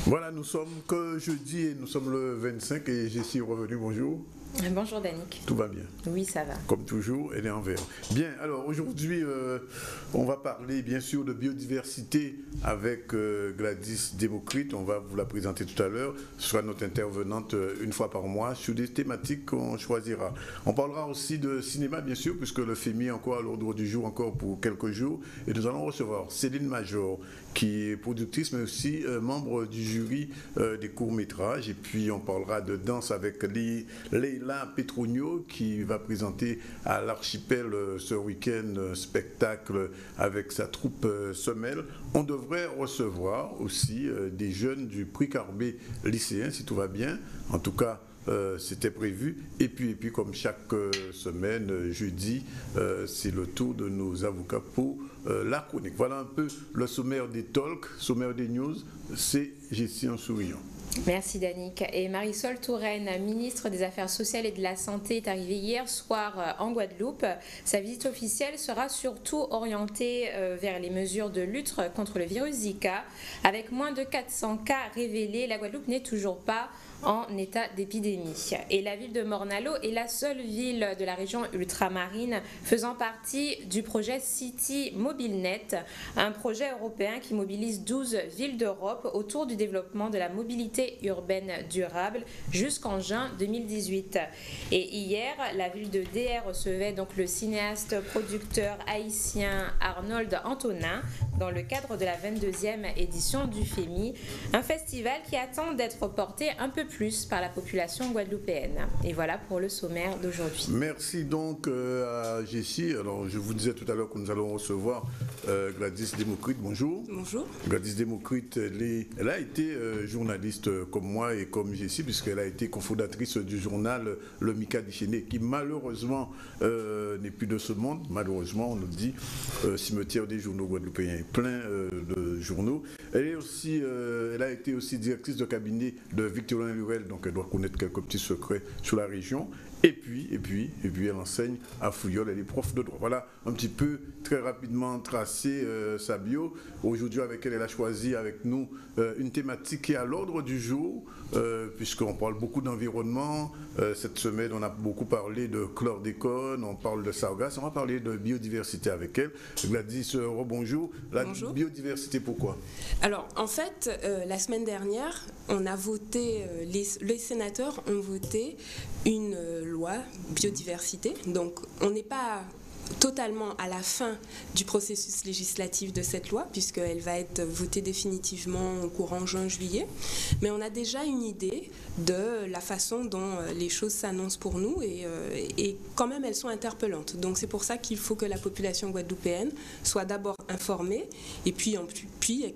Voilà, nous sommes que jeudi et nous sommes le 25 et Jessie est revenue, bonjour. Bonjour Danick. Tout va bien? Oui, ça va. Comme toujours, elle est en vert. Bien, alors aujourd'hui, on va parler bien sûr de biodiversité avec Gladys Democrite. On va vous la présenter tout à l'heure. Ce sera notre intervenante une fois par mois sur des thématiques qu'on choisira. On parlera aussi de cinéma, bien sûr, puisque le FEMI est encore à l'ordre du jour, encore pour quelques jours. Et nous allons recevoir Céline Major, qui est productrice, mais aussi membre du jury des courts-métrages. Et puis, on parlera de danse avec Leila Petronio, qui va présenter à l'Archipel ce week-end spectacle avec sa troupe Semelle. On devrait recevoir aussi des jeunes du prix Carbet lycéen, si tout va bien. En tout cas, c'était prévu. Et puis, comme chaque semaine, jeudi, c'est le tour de nos avocats pour la chronique. Voilà un peu le sommaire des talks, sommaire des news. C'est Jessie en souriant. Merci Danick. Et Marisol Touraine, ministre des Affaires sociales et de la Santé, est arrivée hier soir en Guadeloupe. Sa visite officielle sera surtout orientée vers les mesures de lutte contre le virus Zika. Avec moins de 400 cas révélés, la Guadeloupe n'est toujours pas en état d'épidémie. Et la ville de Morne-à-l'Eau est la seule ville de la région ultramarine faisant partie du projet City MobileNet, un projet européen qui mobilise 12 villes d'Europe autour du développement de la mobilité urbaine durable jusqu'en juin 2018. Et hier, la ville de DR recevait donc le cinéaste producteur haïtien Arnold Antonin dans le cadre de la 22e édition du FEMI, un festival qui attend d'être porté un peu plus par la population guadeloupéenne. Et voilà pour le sommaire d'aujourd'hui. Merci donc à Jessie. Alors, je vous disais tout à l'heure que nous allons recevoir Gladys Democrite. Bonjour. Bonjour. Gladys Democrite, elle a été journaliste comme moi et comme Jessie, puisqu'elle a été cofondatrice du journal Le Mika Déchaîné, qui malheureusement n'est plus de ce monde. Malheureusement, on nous dit, cimetière des journaux guadeloupéens, plein de journaux. Elle a été aussi directrice de cabinet de Victorien Lurel, donc elle doit connaître quelques petits secrets sur la région. Et puis, elle enseigne à Fouillol, elle est prof de droit. Voilà un petit peu, très rapidement tracé sa bio. Aujourd'hui, avec elle, elle a choisi avec nous une thématique qui est à l'ordre du jour, puisqu'on parle beaucoup d'environnement. Cette semaine, on a beaucoup parlé de chlordécone, on parle de sargasse, on va parler de biodiversité avec elle. Gladys, rebonjour. Bonjour. Biodiversité, pourquoi? Alors, en fait, la semaine dernière, on a voté, les sénateurs ont voté une loi biodiversité. Donc, on n'est pas totalement à la fin du processus législatif de cette loi, puisqu'elle va être votée définitivement au courant juin-juillet. Mais on a déjà une idée de la façon dont les choses s'annoncent pour nous et quand même elles sont interpellantes. Donc c'est pour ça qu'il faut que la population guadeloupéenne soit d'abord informée et puis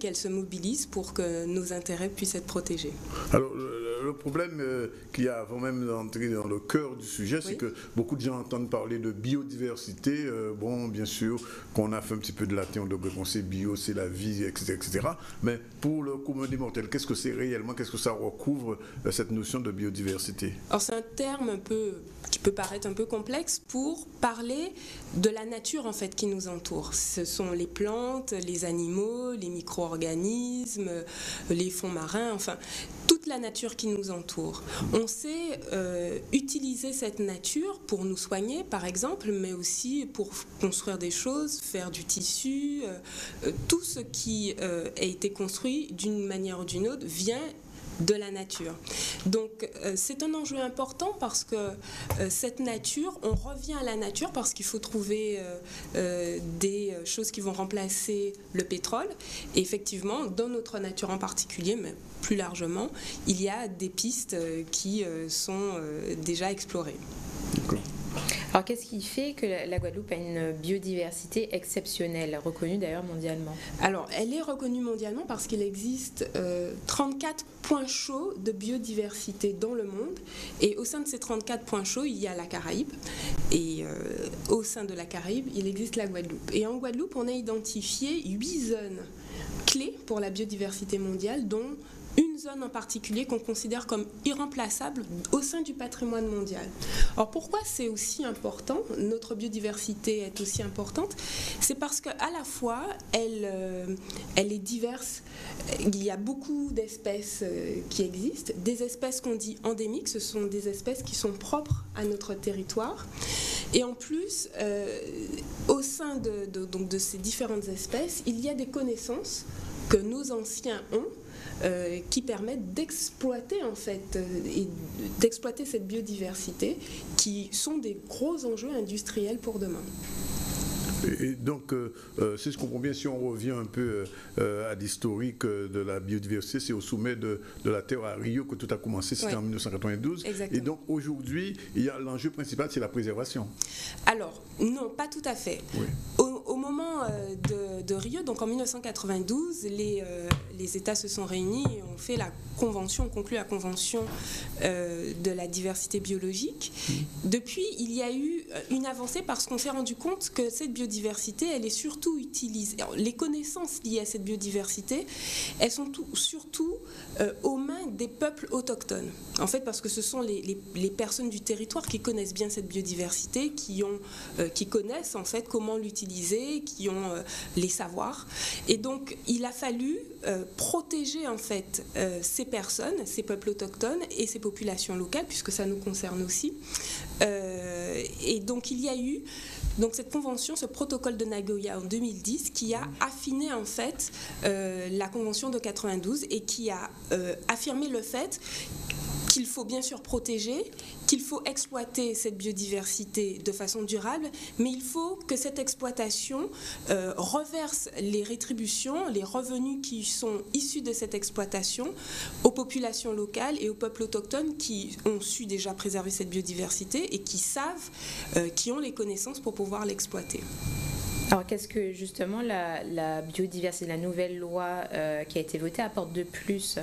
qu'elle se mobilise pour que nos intérêts puissent être protégés. Alors, le problème qu'il y a avant même d'entrer dans le cœur du sujet, c'est que beaucoup de gens entendent parler de biodiversité. Bon, bien sûr, qu'on a fait un petit peu de latin, on devrait penser bio, c'est la vie, etc., etc. Mais pour le commun des mortels, qu'est-ce que c'est réellement? Qu'est-ce que ça recouvre, cette notion de biodiversité? Alors, c'est un terme qui peut paraître un peu complexe pour parler de la nature en fait qui nous entoure. Ce sont les plantes, les animaux, les micro-organismes, les fonds marins, enfin toute la nature qui nous entoure. On sait utiliser cette nature pour nous soigner par exemple, mais aussi pour construire des choses, faire du tissu. Tout ce qui a été construit d'une manière ou d'une autre vient de la nature. Donc c'est un enjeu important parce que cette nature, on revient à la nature parce qu'il faut trouver des choses qui vont remplacer le pétrole. Et effectivement, dans notre nature en particulier, mais plus largement, il y a des pistes qui sont déjà explorées. D'accord. Alors qu'est-ce qui fait que la Guadeloupe a une biodiversité exceptionnelle, reconnue d'ailleurs mondialement? Alors elle est reconnue mondialement parce qu'il existe 34 points chauds de biodiversité dans le monde et au sein de ces 34 points chauds il y a la Caraïbe et au sein de la Caraïbe il existe la Guadeloupe. Et en Guadeloupe on a identifié 8 zones clés pour la biodiversité mondiale dont une zone en particulier qu'on considère comme irremplaçable au sein du patrimoine mondial. Alors pourquoi c'est aussi important, notre biodiversité est aussi importante, c'est parce qu'à la fois elle est diverse, il y a beaucoup d'espèces qui existent, des espèces qu'on dit endémiques, ce sont des espèces qui sont propres à notre territoire, et en plus au sein de ces différentes espèces, il y a des connaissances que nos anciens ont qui permettent d'exploiter en fait et d'exploiter cette biodiversité qui sont des gros enjeux industriels pour demain. Et donc, si je comprends bien, si on revient un peu à l'historique de la biodiversité, c'est au sommet de la Terre à Rio que tout a commencé, c'était en 1992. Exactement. Et donc, aujourd'hui, l'enjeu principal, c'est la préservation. Alors, non, pas tout à fait. Oui. Au moment de Rio, donc en 1992, les États se sont réunis et ont fait ont conclu la convention de la diversité biologique. Depuis, il y a eu une avancée parce qu'on s'est rendu compte que cette biodiversité, elle est surtout utilisée. Alors, les connaissances liées à cette biodiversité, elles sont surtout aux mains des peuples autochtones. En fait, parce que ce sont les personnes du territoire qui connaissent bien cette biodiversité, qui connaissent en fait comment l'utiliser, qui ont les savoirs. Et donc, il a fallu protéger en fait ces personnes, ces peuples autochtones et ces populations locales, puisque ça nous concerne aussi. Et donc, il y a eu cette convention, ce protocole de Nagoya en 2010, qui a affiné en fait la convention de 92 et qui a affirmé le fait qu'il faut bien sûr protéger, qu'il faut exploiter cette biodiversité de façon durable, mais il faut que cette exploitation reverse les rétributions, les revenus qui sont issus de cette exploitation aux populations locales et aux peuples autochtones qui ont su déjà préserver cette biodiversité et qui savent, qui ont les connaissances pour pouvoir l'exploiter. Alors, qu'est-ce que justement la biodiversité, la nouvelle loi qui a été votée apporte de plus?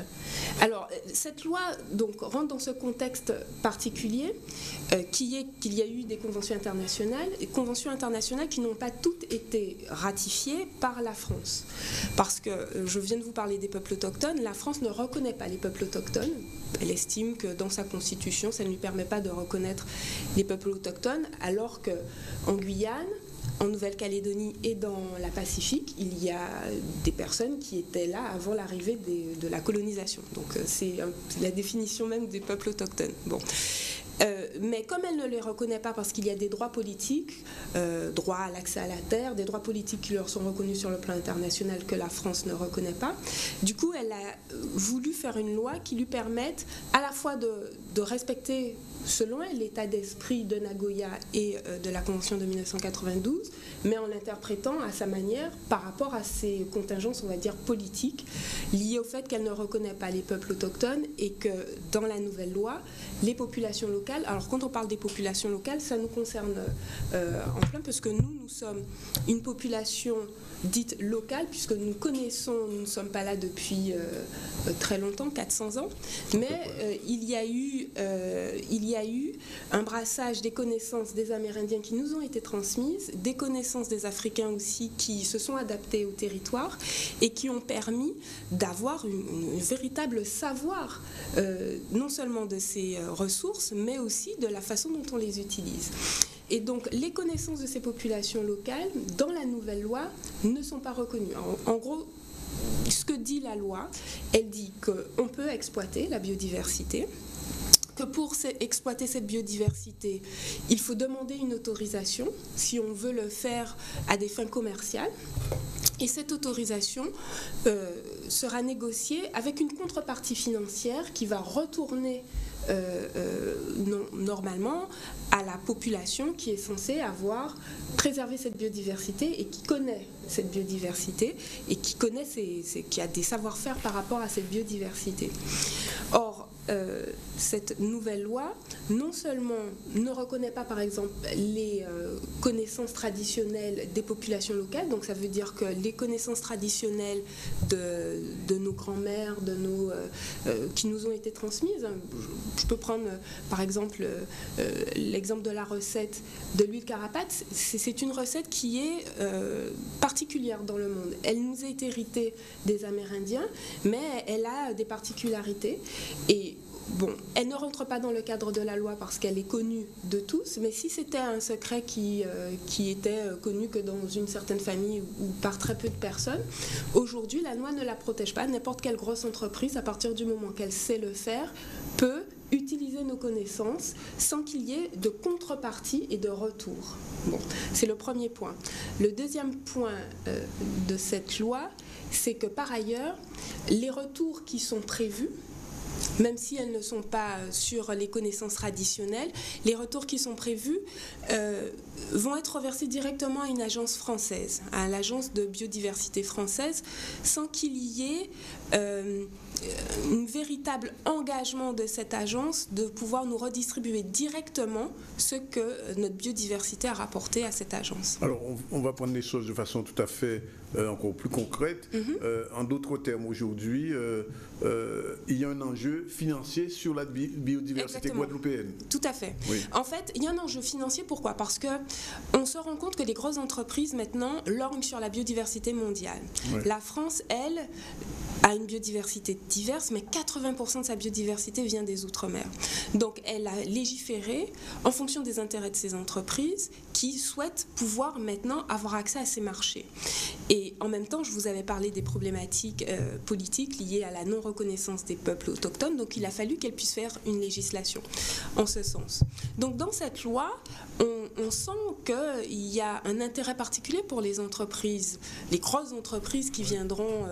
Alors, cette loi donc, rentre dans ce contexte particulier qui est qu'il y a eu des conventions internationales qui n'ont pas toutes été ratifiées par la France. Parce que je viens de vous parler des peuples autochtones, la France ne reconnaît pas les peuples autochtones. Elle estime que dans sa constitution, ça ne lui permet pas de reconnaître les peuples autochtones, alors qu'en Guyane, en Nouvelle-Calédonie et dans la Pacifique, il y a des personnes qui étaient là avant l'arrivée de la colonisation. Donc c'est la définition même des peuples autochtones. Bon. Mais comme elle ne les reconnaît pas parce qu'il y a des droits politiques, droit à l'accès à la terre, des droits politiques qui leur sont reconnus sur le plan international que la France ne reconnaît pas, du coup elle a voulu faire une loi qui lui permette à la fois de respecter selon elle l'état d'esprit de Nagoya et de la Convention de 1992, mais en l'interprétant à sa manière par rapport à ces contingences, on va dire, politiques, liées au fait qu'elle ne reconnaît pas les peuples autochtones et que dans la nouvelle loi, les populations locales, alors quand on parle des populations locales, ça nous concerne en plein, parce que nous sommes une population dite locale, puisque nous ne sommes pas là depuis très longtemps, 400 ans, mais il y a eu un brassage des connaissances des Amérindiens qui nous ont été transmises, des connaissances des Africains aussi qui se sont adaptés au territoire et qui ont permis d'avoir un véritable savoir, non seulement de ces ressources, mais aussi de la façon dont on les utilise. Et donc, les connaissances de ces populations locales, dans la nouvelle loi, ne sont pas reconnues. En gros, ce que dit la loi, elle dit qu'on peut exploiter la biodiversité, que pour exploiter cette biodiversité, il faut demander une autorisation si on veut le faire à des fins commerciales. Et cette autorisation sera négociée avec une contrepartie financière qui va retourner normalement à la population qui est censée avoir préservé cette biodiversité et qui connaît cette biodiversité et qui a des savoir-faire par rapport à cette biodiversité. Or, cette nouvelle loi, non seulement ne reconnaît pas, par exemple, les connaissances traditionnelles des populations locales, donc ça veut dire que les connaissances traditionnelles de nos grands-mères, qui nous ont été transmises. Je peux prendre, par exemple, l'exemple de la recette de l'huile carapate. C'est une recette qui est particulière dans le monde. Elle nous a été héritée des Amérindiens, mais elle a des particularités. Et bon, elle ne rentre pas dans le cadre de la loi parce qu'elle est connue de tous, mais si c'était un secret qui était connu que dans une certaine famille ou par très peu de personnes, aujourd'hui, la loi ne la protège pas. N'importe quelle grosse entreprise, à partir du moment qu'elle sait le faire, peut utiliser nos connaissances sans qu'il y ait de contrepartie et de retour. Bon, c'est le premier point. Le deuxième point de cette loi, c'est que par ailleurs, les retours qui sont prévus, même si elles ne sont pas sur les connaissances traditionnelles, les retours qui sont prévus vont être reversés directement à une agence française, à l'agence de biodiversité française, sans qu'il y ait un véritable engagement de cette agence de pouvoir nous redistribuer directement ce que notre biodiversité a rapporté à cette agence. Alors, on va prendre les choses de façon tout à fait encore plus concrète. En d'autres termes, aujourd'hui, il y a un enjeu financier sur la biodiversité guadeloupéenne. Tout à fait. Oui. En fait, il y a un enjeu financier. Pourquoi ? Parce qu'on se rend compte que les grosses entreprises, maintenant, lorgnent sur la biodiversité mondiale. Oui. La France, elle, a une biodiversité diverse, mais 80% de sa biodiversité vient des Outre-mer. Donc, elle a légiféré en fonction des intérêts de ces entreprises qui souhaitent pouvoir maintenant avoir accès à ces marchés. Et en même temps, je vous avais parlé des problématiques politiques liées à la non-reconnaissance des peuples autochtones, donc il a fallu qu'elle puisse faire une législation en ce sens. Donc dans cette loi, on sent qu'il y a un intérêt particulier pour les entreprises, les grosses entreprises qui viendront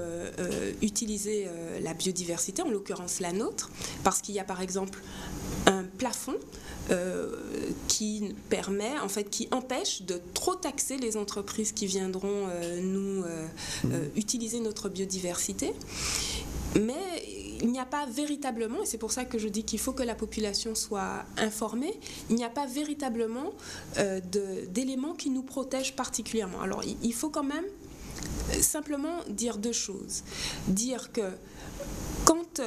utiliser la biodiversité, en l'occurrence la nôtre, parce qu'il y a par exemple un plafond qui permet, en fait, qui empêche de trop taxer les entreprises qui viendront utiliser notre biodiversité. Mais il n'y a pas véritablement, et c'est pour ça que je dis qu'il faut que la population soit informée, il n'y a pas véritablement d'éléments qui nous protègent particulièrement. Alors, il faut quand même simplement dire deux choses. Dire que quand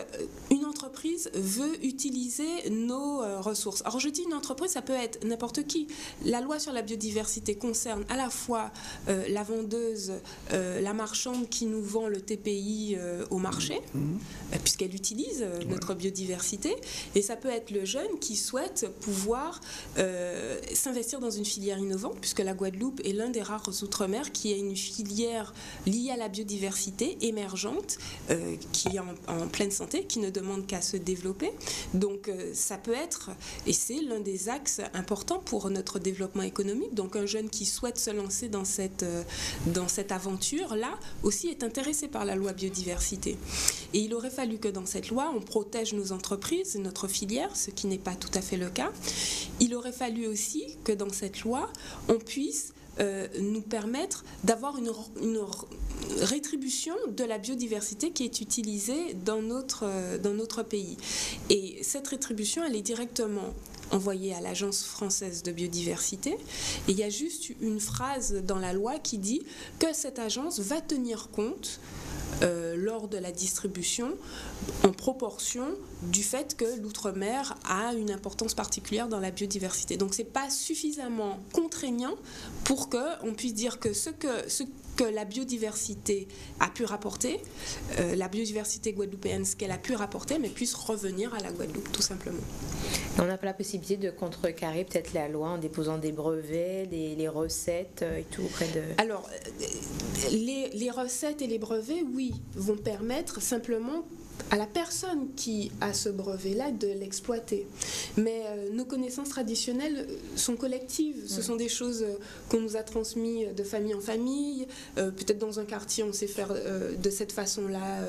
une entreprise veut utiliser nos ressources, alors je dis une entreprise, ça peut être n'importe qui. La loi sur la biodiversité concerne à la fois la vendeuse, la marchande qui nous vend le TPI au marché, puisqu'elle utilise notre biodiversité, et ça peut être le jeune qui souhaite pouvoir s'investir dans une filière innovante, puisque la Guadeloupe est l'un des rares outre-mer qui a une filière liée à la biodiversité émergente, qui est en pleine santé, qui ne demande qu'à se développer. Donc ça peut être, et c'est l'un des axes importants pour notre développement économique. Donc un jeune qui souhaite se lancer dans cette aventure-là aussi est intéressé par la loi biodiversité. Et il aurait fallu que dans cette loi, on protège nos entreprises, notre filière, ce qui n'est pas tout à fait le cas. Il aurait fallu aussi que dans cette loi, on puisse nous permettre d'avoir une rétribution de la biodiversité qui est utilisée dans notre pays. Et cette rétribution, elle est directement envoyée à l'Agence française de biodiversité. Et il y a juste une phrase dans la loi qui dit que cette agence va tenir compte lors de la distribution en proportion du fait que l'outre-mer a une importance particulière dans la biodiversité. Donc c'est pas suffisamment contraignant pour qu'on puisse dire que ce que la biodiversité a pu rapporter, la biodiversité guadeloupéenne, ce qu'elle a pu rapporter, mais puisse revenir à la Guadeloupe, tout simplement. On n'a pas la possibilité de contrecarrer peut-être la loi en déposant des brevets, les recettes et tout auprès de... Alors, les recettes et les brevets, oui, vont permettre simplement à la personne qui a ce brevet-là de l'exploiter. Mais nos connaissances traditionnelles sont collectives. Ce sont des choses qu'on nous a transmises de famille en famille. Peut-être dans un quartier, on sait faire de cette façon-là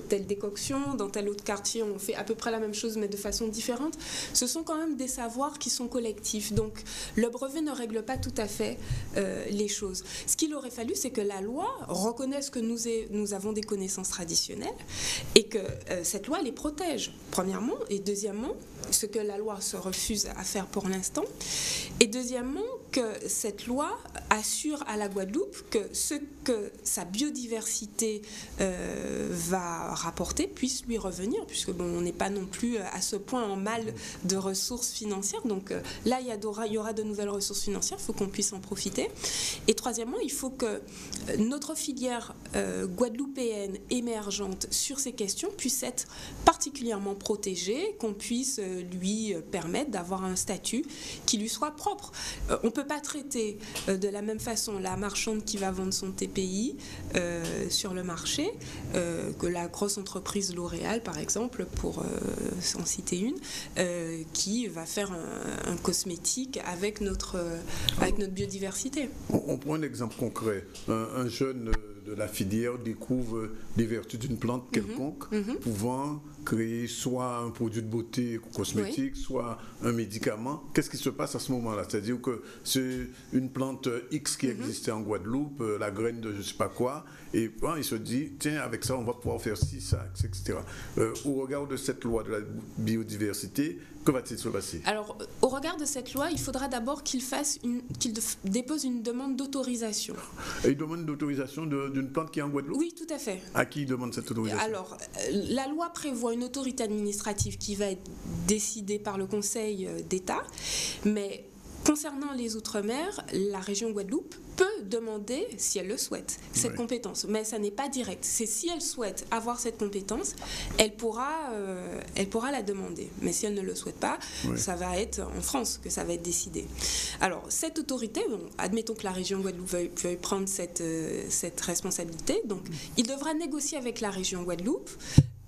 telle décoction. Dans tel autre quartier, on fait à peu près la même chose, mais de façon différente. Ce sont quand même des savoirs qui sont collectifs. Donc, le brevet ne règle pas tout à fait les choses. Ce qu'il aurait fallu, c'est que la loi reconnaisse que nous avons des connaissances traditionnelles et que cette loi les protège, premièrement, et deuxièmement, ce que la loi se refuse à faire pour l'instant, et deuxièmement, que cette loi assure à la Guadeloupe que ce que sa biodiversité va rapporter puisse lui revenir, puisque bon, on n'est pas non plus à ce point en mal de ressources financières, donc là il y aura de nouvelles ressources financières, il faut qu'on puisse en profiter. Et troisièmement, il faut que notre filière guadeloupéenne émergente sur ces questions puisse être particulièrement protégée, qu'on puisse lui permettre d'avoir un statut qui lui soit propre. On ne peut pas traiter de la même façon la marchande qui va vendre son TPI sur le marché que la grosse entreprise L'Oréal, par exemple, pour en citer une, qui va faire un cosmétique avec notre biodiversité. On prend un exemple concret. Un jeune de la filière découvre les vertus d'une plante quelconque, pouvant créer soit un produit de beauté cosmétique, soit un médicament. Qu'est-ce qui se passe à ce moment-là? C'est-à-dire que c'est une plante X qui existait en Guadeloupe, la graine de je ne sais pas quoi, et bon, il se dit, tiens, avec ça, on va pouvoir faire ci, ça, etc. Au regard de cette loi de la biodiversité, que va-t-il se passer? Alors, au regard de cette loi, il faudra d'abord qu'il dépose une demande d'autorisation. Et il demande d'autorisation d'une plante qui est en Guadeloupe? Oui, tout à fait. À qui il demande cette autorisation? Alors, la loi prévoit une autorité administrative qui va être décidée par le Conseil d'État, mais concernant les Outre-mer, la région Guadeloupe peut demander, si elle le souhaite, cette compétence. Mais ça n'est pas direct. C'est si elle souhaite avoir cette compétence, elle pourra la demander. Mais si elle ne le souhaite pas, ça va être en France que ça va être décidé. Alors, cette autorité, bon, admettons que la région Guadeloupe veuille prendre cette responsabilité. Donc, il devra négocier avec la région Guadeloupe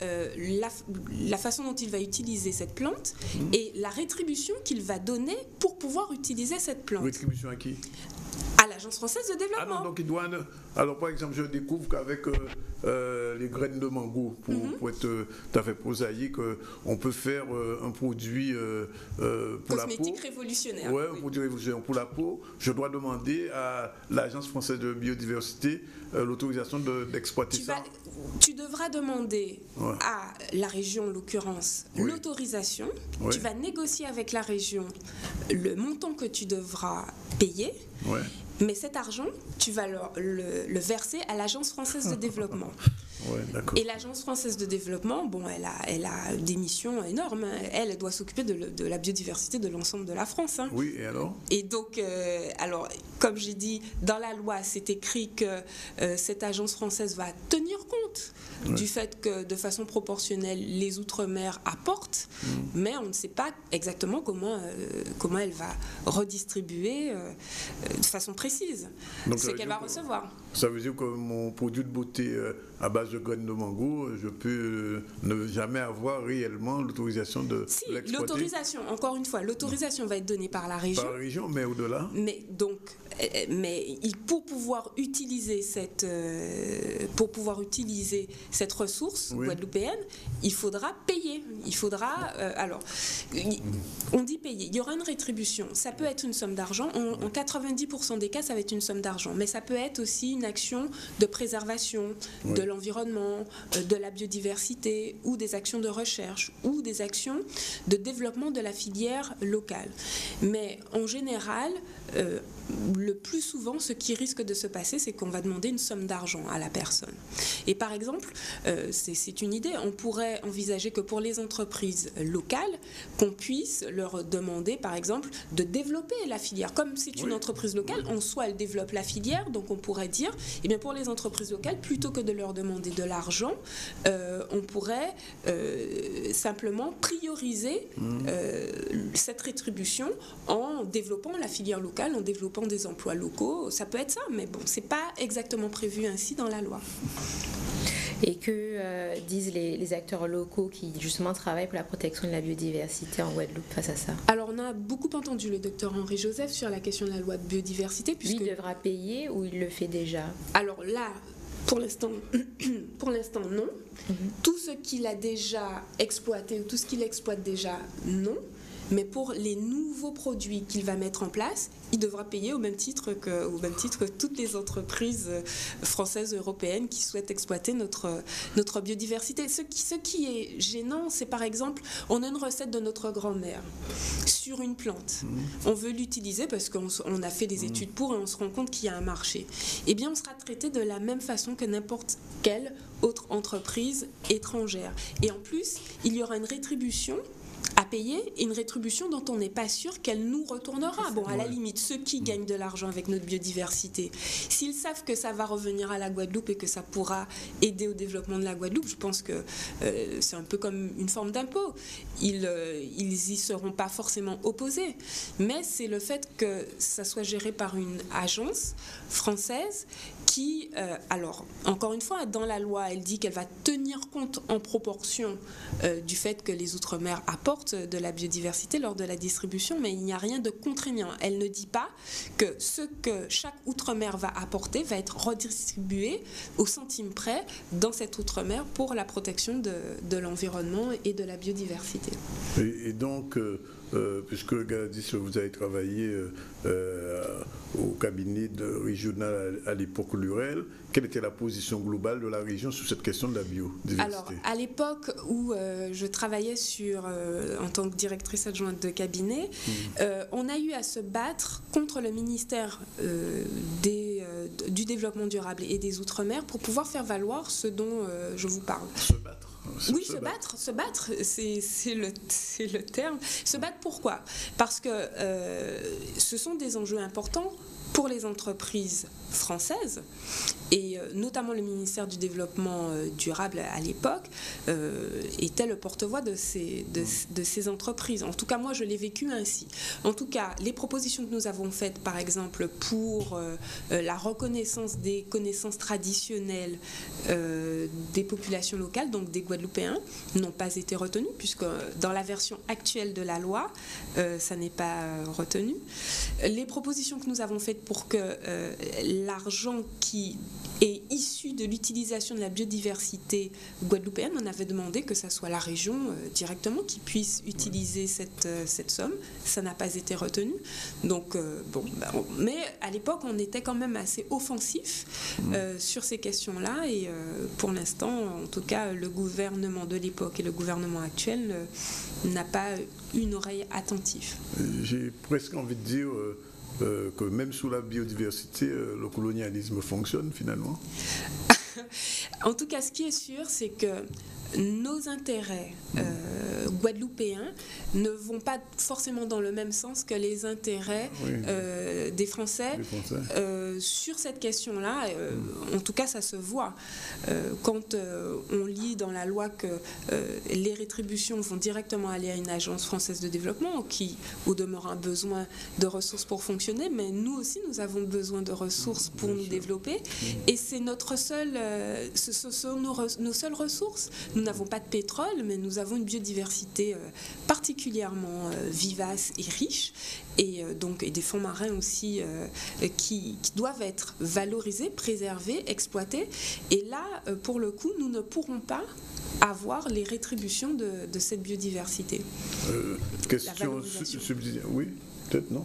la façon dont il va utiliser cette plante et la rétribution qu'il va donner pour pouvoir utiliser cette plante. Rétribution à qui? À l'Agence française de développement. Ah non, donc il doit... Alors par exemple, je découvre qu'avec les graines de mango, pour être tout à fait prosaïque, on peut faire un produit pour la peau. Cosmétique révolutionnaire. Oui, un produit révolutionnaire pour la peau. Je dois demander à l'Agence française de biodiversité l'autorisation d'exploiter ça. Tu devras demander à la région, en l'occurrence, l'autorisation. Tu vas négocier avec la région le montant que tu devras payer. Mais cet argent, tu vas le verser à l'Agence française de développement. Et l'Agence française de développement, bon, elle a des missions énormes. Elle doit s'occuper de la biodiversité de l'ensemble de la France. Hein. Oui, et alors? Et donc, alors, comme j'ai dit, dans la loi, c'est écrit que cette agence française va tenir compte du fait que, de façon proportionnelle, les Outre-mer apportent, mais on ne sait pas exactement comment elle va redistribuer de façon précise ce qu'elle va recevoir. Ça veut dire que mon produit de beauté à base de graines de mango, je peux ne jamais avoir réellement l'autorisation de l'exploiter. Si, l'autorisation, encore une fois, l'autorisation va être donnée par la région. Par la région, mais au-delà. Mais pour pouvoir utiliser cette ressource guadeloupéenne, il faudra payer. Il faudra, alors, on dit payer. Il y aura une rétribution. Ça peut être une somme d'argent. En 90% des cas, ça va être une somme d'argent. Mais ça peut être aussi une action de préservation de l'environnement, de la biodiversité, ou des actions de recherche, ou des actions de développement de la filière locale. Mais en général, le plus souvent, ce qui risque de se passer, c'est qu'on va demander une somme d'argent à la personne. Et par exemple, c'est une idée, on pourrait envisager que pour les entreprises locales, qu'on puisse leur demander, par exemple, de développer la filière. Comme c'est une entreprise locale, en soi, elle développe la filière, donc on pourrait dire, eh bien pour les entreprises locales, plutôt que de leur demander de l'argent, on pourrait simplement prioriser cette rétribution en développant la filière locale, en développant des emplois locaux. Ça peut être ça, mais bon, c'est pas exactement prévu ainsi dans la loi. Et que disent les acteurs locaux qui justement travaillent pour la protection de la biodiversité en Guadeloupe face à ça? Alors on a beaucoup entendu le docteur Henri Joseph sur la question de la loi de biodiversité. Lui devra payer ou il le fait déjà? Alors là, pour l'instant non. Tout ce qu'il a déjà exploité ou tout ce qu'il exploite déjà, non. Mais pour les nouveaux produits qu'il va mettre en place, il devra payer au même titre que toutes les entreprises françaises, européennes qui souhaitent exploiter notre biodiversité. Ce qui est gênant, c'est par exemple, on a une recette de notre grand-mère sur une plante. On veut l'utiliser parce qu'on a fait des études pour et on se rend compte qu'il y a un marché. Eh bien, on sera traité de la même façon que n'importe quelle autre entreprise étrangère. Et en plus, il y aura une rétribution à payer, une rétribution dont on n'est pas sûr qu'elle nous retournera. Bon, à la limite, ceux qui gagnent de l'argent avec notre biodiversité, s'ils savent que ça va revenir à la Guadeloupe et que ça pourra aider au développement de la Guadeloupe, je pense que c'est un peu comme une forme d'impôt. Ils y seront pas forcément opposés. Mais c'est le fait que ça soit géré par une agence française qui, alors, encore une fois, dans la loi, elle dit qu'elle va tenir compte en proportion du fait que les Outre-mer apportent de la biodiversité lors de la distribution, mais il n'y a rien de contraignant. Elle ne dit pas que ce que chaque Outre-mer va apporter va être redistribué au centime près dans cette Outre-mer pour la protection de l'environnement et de la biodiversité. Et donc, puisque Gladys, vous avez travaillé au cabinet régional à l'époque Lurel, quelle était la position globale de la région sur cette question de la biodiversité? Alors, à l'époque où je travaillais en tant que directrice adjointe de cabinet, on a eu à se battre contre le ministère du Développement durable et des Outre-mer pour pouvoir faire valoir ce dont je vous parle. Se battre? Oui, se battre, c'est le terme. Se battre pourquoi? Parce que ce sont des enjeux importants pour les entreprises françaises et notamment le ministère du Développement durable à l'époque était le porte-voix de ces entreprises. En tout cas, moi, je l'ai vécu ainsi. En tout cas, les propositions que nous avons faites, par exemple, pour la reconnaissance des connaissances traditionnelles des populations locales, donc des Guadeloupéens, n'ont pas été retenues, puisque dans la version actuelle de la loi, ça n'est pas retenu. Les propositions que nous avons faites pour que l'argent qui est issu de l'utilisation de la biodiversité guadeloupéenne, on avait demandé que ce soit la région directement qui puisse utiliser cette somme. Ça n'a pas été retenu. Donc, mais à l'époque, on était quand même assez offensif sur ces questions-là. Et pour l'instant, en tout cas, le gouvernement de l'époque et le gouvernement actuel n'a pas une oreille attentive. J'ai presque envie de dire que même sous la biodiversité, le colonialisme fonctionne finalement. En tout cas, ce qui est sûr, c'est que nos intérêts guadeloupéens ne vont pas forcément dans le même sens que les intérêts des Français, sur cette question-là. En tout cas, ça se voit. Quand on lit dans la loi que les rétributions vont directement aller à une agence française de développement qui, au demeurant, a besoin de ressources pour fonctionner, mais nous aussi, nous avons besoin de ressources pour nous développer. Et c'est ce sont nos seules ressources. Nous n'avons pas de pétrole, mais nous avons une biodiversité particulièrement vivace et riche, et des fonds marins aussi qui doivent être valorisés, préservés, exploités. Et là, pour le coup, nous ne pourrons pas avoir les rétributions de cette biodiversité. Question subsidiaire, oui. Non,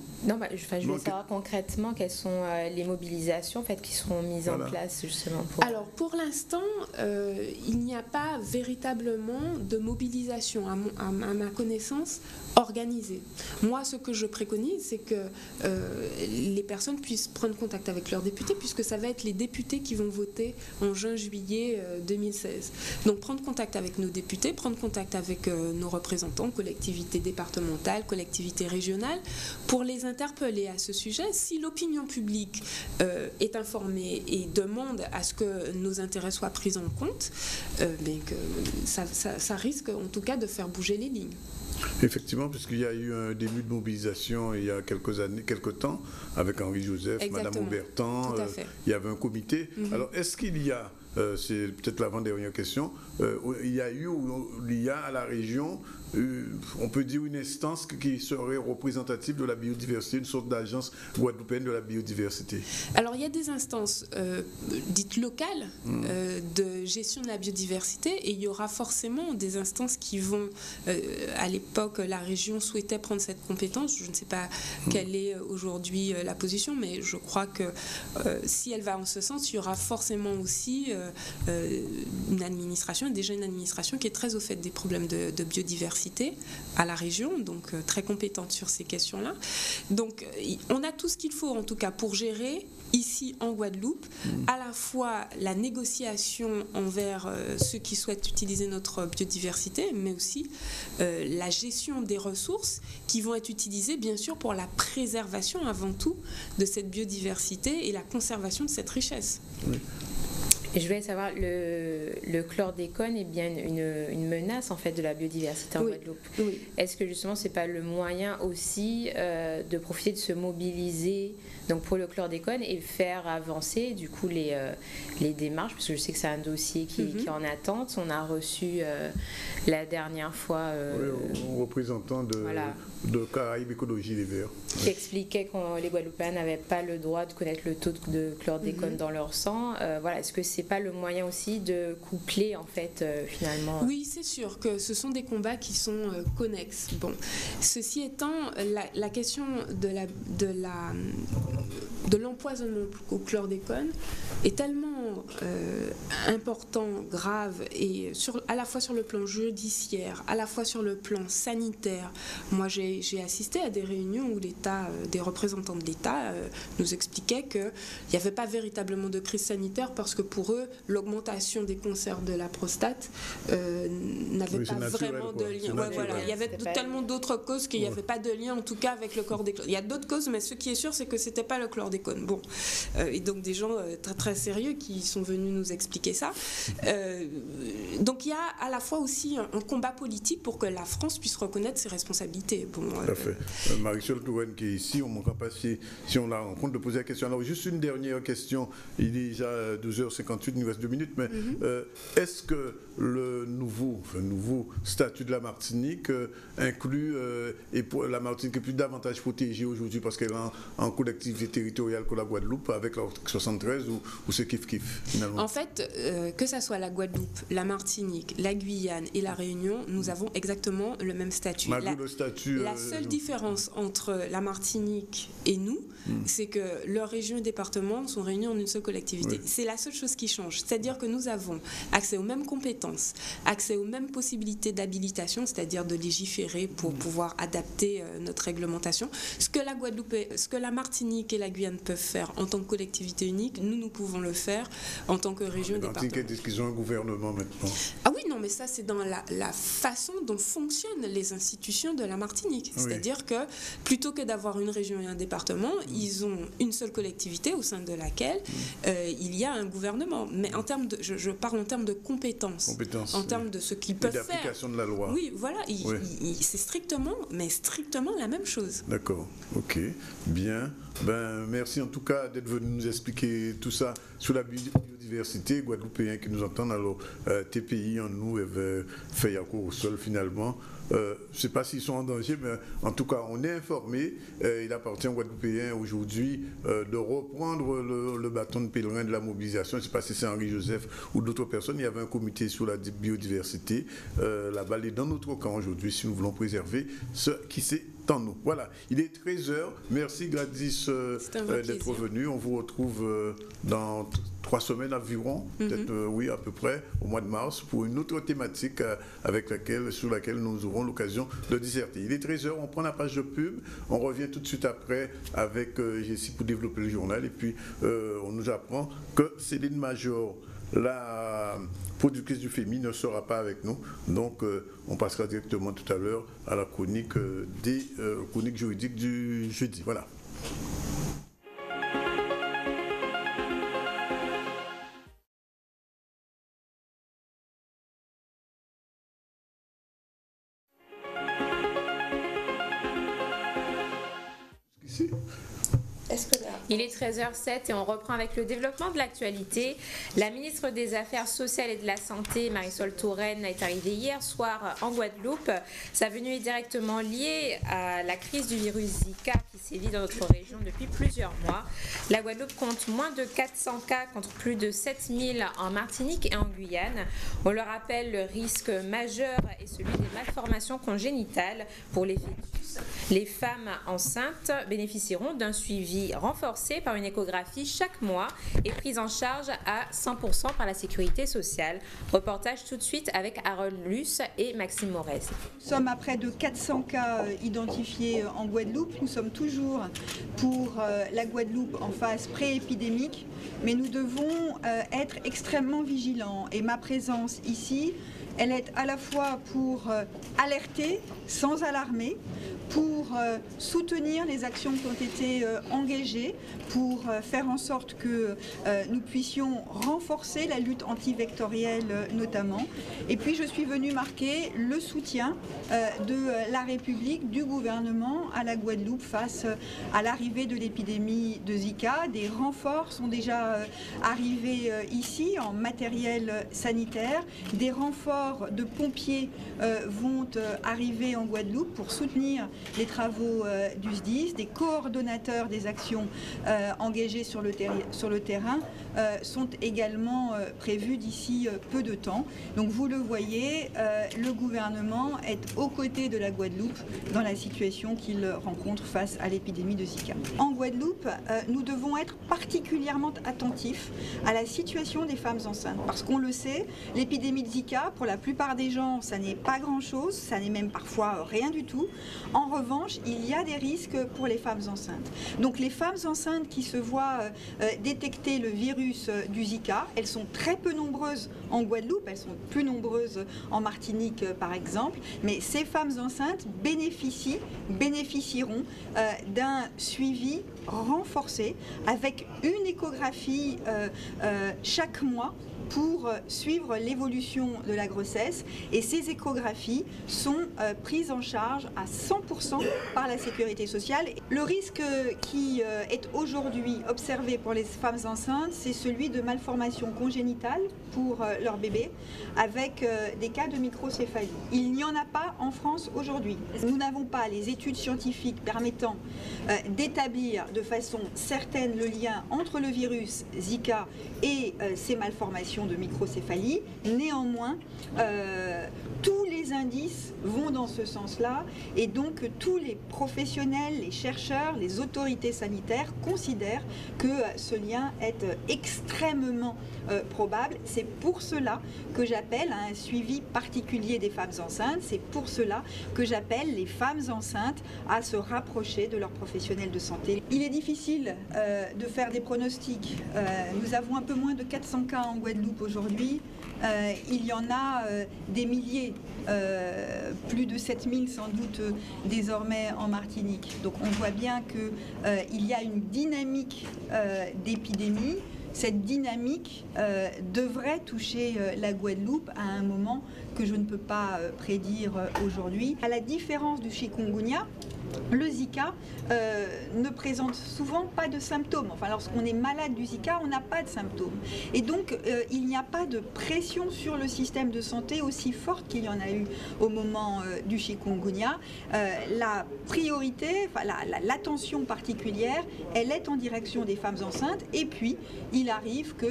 je veux savoir concrètement quelles sont les mobilisations qui seront mises en place justement pour... Alors pour l'instant, il n'y a pas véritablement de mobilisation à ma connaissance organisée. Moi, ce que je préconise, c'est que les personnes puissent prendre contact avec leurs députés, puisque ça va être les députés qui vont voter en juin-juillet 2016. Donc prendre contact avec nos députés, prendre contact avec nos représentants, collectivités départementales, collectivités régionales, pour les interpeller à ce sujet. Si l'opinion publique est informée et demande à ce que nos intérêts soient pris en compte, que ça risque en tout cas de faire bouger les lignes. Effectivement, puisqu'il y a eu un début de mobilisation il y a quelques temps, avec Henri Joseph, Exactement. Madame Aubertan, il y avait un comité. Alors, est-ce qu'il y a, c'est peut-être l'avant-dernière question, il y a à la région on peut dire une instance qui serait représentative de la biodiversité, une sorte d'agence guadeloupéenne de la biodiversité? Alors il y a des instances dites locales de gestion de la biodiversité, et il y aura forcément des instances qui vont, à l'époque la région souhaitait prendre cette compétence, je ne sais pas quelle est aujourd'hui la position, mais je crois que si elle va en ce sens, il y aura forcément aussi une administration qui est très au fait des problèmes de biodiversité à la région, donc très compétente sur ces questions-là. Donc on a tout ce qu'il faut en tout cas pour gérer ici en Guadeloupe, à la fois la négociation envers ceux qui souhaitent utiliser notre biodiversité, mais aussi la gestion des ressources qui vont être utilisées bien sûr pour la préservation avant tout de cette biodiversité et la conservation de cette richesse. Oui. Je voulais savoir, le chlordécone est bien une menace en fait de la biodiversité en Guadeloupe. Oui. Est-ce que justement c'est pas le moyen aussi de profiter de se mobiliser donc pour le chlordécone et faire avancer du coup les démarches, parce que je sais que c'est un dossier qui est en attente. On a reçu la dernière fois un représentant de Caraïbes Écologie Les Verts qui expliquait que les Guadeloupéens n'avaient pas le droit de connaître le taux de chlordécone dans leur sang. Voilà, est-ce que c'est pas le moyen aussi de coupler en fait finalement? Oui, c'est sûr que ce sont des combats qui sont connexes. Bon, ceci étant, la question de l'empoisonnement au chlordécone est tellement important, grave, et à la fois sur le plan judiciaire, à la fois sur le plan sanitaire. Moi, j'ai assisté à des réunions où des représentants de l'État nous expliquaient qu'il n'y avait pas véritablement de crise sanitaire parce que pour eux, l'augmentation des cancers de la prostate n'avait pas vraiment de lien. Voilà. Il y avait tellement d'autres causes qu'il n'y avait pas de lien, en tout cas avec le chlordécone. Il y a d'autres causes, mais ce qui est sûr, c'est que c'était pas le chlordécone. Bon, et donc des gens très très sérieux qui sont venus nous expliquer ça. Donc il y a à la fois aussi un combat politique pour que la France puisse reconnaître ses responsabilités. Bon, tout à fait. Marisol Touraine qui est ici, on ne manquera pas si on la rencontre de poser la question. Alors juste une dernière question, il est déjà 12h58, il nous reste 2 minutes, mais est-ce que le nouveau statut de la Martinique inclut, et pour la Martinique est plus davantage protégée aujourd'hui parce qu'elle est en collectivité territoriale que la Guadeloupe avec l'article 73 ou c'est kiff-kiff finalement? En fait, que ça soit la Guadeloupe, la Martinique, la Guyane et la Réunion, nous avons exactement le même statut. La seule différence entre la Martinique et nous, c'est que leurs régions et départements sont réunis en une seule collectivité. Oui. C'est la seule chose qui change. C'est-à-dire que nous avons accès aux mêmes compétences, accès aux mêmes possibilités d'habilitation, c'est-à-dire de légiférer pour pouvoir adapter notre réglementation. Ce que la Martinique et la Guyane peuvent faire en tant que collectivité unique, nous pouvons le faire en tant que région et département. La Martinique disent qu'ils ont un gouvernement maintenant. Ah oui, non, mais ça, c'est dans la façon dont fonctionnent les institutions de la Martinique. Oui. C'est-à-dire que plutôt que d'avoir une région et un département, ils ont une seule collectivité au sein de laquelle il y a un gouvernement. Mais en termes de, je parle en termes de compétences, en termes de ce qu'ils peuvent faire. D'application de la loi. Oui, voilà, c'est strictement la même chose. D'accord, ok, bien. Merci en tout cas d'être venu nous expliquer tout ça sur la biodiversité. Guadeloupéens qui nous entendent, alors TPI en nous fait un cours au sol finalement. Je ne sais pas s'ils sont en danger, mais en tout cas, on est informé. Il appartient aux Guadeloupéens aujourd'hui de reprendre le bâton de pèlerin de la mobilisation. Je ne sais pas si c'est Henri Joseph ou d'autres personnes. Il y avait un comité sur la biodiversité. La balle est dans notre camp aujourd'hui si nous voulons préserver ce qui s'est en nous. Voilà, il est 13h. Merci Gladys d'être venue. On vous retrouve dans 3 semaines environ, peut-être oui à peu près, au mois de mars, pour une autre thématique sur laquelle nous aurons l'occasion de disserter. Il est 13h, on prend la page de pub, on revient tout de suite après avec Jessie pour développer le journal, et puis on nous apprend que Céline Major, la productrice du FEMI, ne sera pas avec nous, donc on passera directement tout à l'heure à la chronique chronique juridique du jeudi. Voilà. Est-ce que là Il est 13h07 et on reprend avec le développement de l'actualité. La ministre des Affaires sociales et de la Santé, Marisol Touraine, est arrivée hier soir en Guadeloupe. Sa venue est directement liée à la crise du virus Zika qui sévit dans notre région depuis plusieurs mois. La Guadeloupe compte moins de 400 cas contre plus de 7000 en Martinique et en Guyane. On le rappelle, le risque majeur est celui des malformations congénitales pour les fœtus. Les femmes enceintes bénéficieront d'un suivi renforcé par une échographie chaque mois et prise en charge à 100% par la sécurité sociale. Reportage tout de suite avec Harold Luce et Maxime Morez. Nous sommes à près de 400 cas identifiés en Guadeloupe. Nous sommes toujours pour la Guadeloupe en phase pré-épidémique, mais nous devons être extrêmement vigilants. Et ma présence ici, elle est à la fois pour alerter sans alarmer, pour soutenir les actions qui ont été engagées, pour faire en sorte que nous puissions renforcer la lutte antivectorielle notamment. Et puis je suis venue marquer le soutien de la République, du gouvernement à la Guadeloupe face à l'arrivée de l'épidémie de Zika. Des renforts sont déjà arrivés ici en matériel sanitaire, des renforts de pompiers vont arriver en Guadeloupe pour soutenir les travaux du SDIS. Des coordonnateurs des actions engagées sur le terrain sont également prévus d'ici peu de temps. Donc vous le voyez, le gouvernement est aux côtés de la Guadeloupe dans la situation qu'il rencontre face à l'épidémie de Zika. En Guadeloupe, nous devons être particulièrement attentifs à la situation des femmes enceintes parce qu'on le sait, l'épidémie de Zika, pour la plupart des gens, ça n'est pas grand-chose, ça n'est même parfois rien du tout. En revanche, il y a des risques pour les femmes enceintes. Donc les femmes enceintes qui se voient détecter le virus du Zika, elles sont très peu nombreuses en Guadeloupe, elles sont plus nombreuses en Martinique par exemple, mais ces femmes enceintes bénéficieront d'un suivi renforcé avec une échographie chaque mois pour suivre l'évolution de la grossesse, et ces échographies sont prises en charge à 100% par la sécurité sociale. Le risque qui est aujourd'hui observé pour les femmes enceintes, c'est celui de malformations congénitales pour leur bébé avec des cas de microcéphalie. Il n'y en a pas en France aujourd'hui. Nous n'avons pas les études scientifiques permettant d'établir de façon certaine le lien entre le virus Zika et ces malformations de microcéphalie. Néanmoins, tous les indices vont dans ce sens-là, et donc tous les professionnels, les chercheurs, les autorités sanitaires considèrent que ce lien est extrêmement probable. C'est pour cela que j'appelle à un suivi particulier des femmes enceintes. C'est pour cela que j'appelle les femmes enceintes à se rapprocher de leurs professionnels de santé. Il est difficile de faire des pronostics. Nous avons un peu moins de 400 cas en Guadeloupe aujourd'hui. Il y en a des milliers, plus de 7000 sans doute désormais en Martinique. Donc on voit bien qu'il y a une dynamique d'épidémie. Cette dynamique devrait toucher la Guadeloupe à un moment que je ne peux pas prédire aujourd'hui. À la différence du chikungunya, le Zika ne présente souvent pas de symptômes. Enfin, lorsqu'on est malade du Zika, on n'a pas de symptômes. Et donc, il n'y a pas de pression sur le système de santé aussi forte qu'il y en a eu au moment du chikungunya. La priorité, enfin, l'attention particulière, elle est en direction des femmes enceintes. Et puis, il arrive que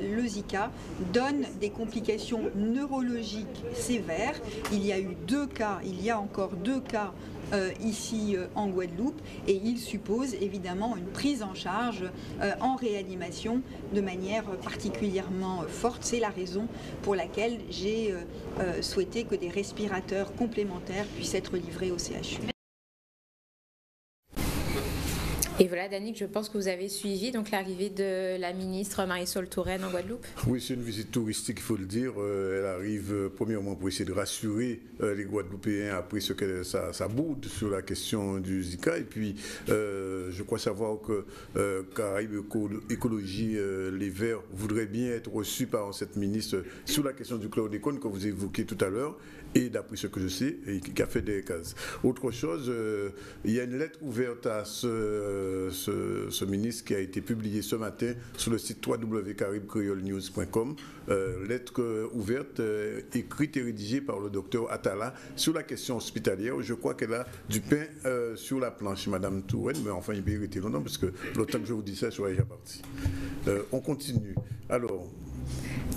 le Zika donne des complications neurologiques sévères. Il y a encore deux cas ici en Guadeloupe, et il suppose évidemment une prise en charge en réanimation de manière particulièrement forte. C'est la raison pour laquelle j'ai souhaité que des respirateurs complémentaires puissent être livrés au CHU. Et voilà, Danick, je pense que vous avez suivi donc l'arrivée de la ministre Marisol Touraine en Guadeloupe. Oui, c'est une visite touristique, il faut le dire. Elle arrive premièrement pour essayer de rassurer les Guadeloupéens après ce que ça boude sur la question du Zika. Et puis, je crois savoir que Caraïbes Écologie, les Verts, voudraient bien être reçus par cette ministre sur la question du chlordécone que vous évoquiez tout à l'heure. et d'après ce que je sais, et qui a fait des cases. Autre chose, il y a une lettre ouverte à ce ministre qui a été publiée ce matin sur le site www.caribcreolnews.com, lettre ouverte, écrite et rédigée par le docteur Atala sur la question hospitalière. Je crois qu'elle a du pain sur la planche, Madame Touraine, mais enfin il peut y rester longtemps parce que le temps que je vous dis ça, je serai déjà parti. On continue. Alors.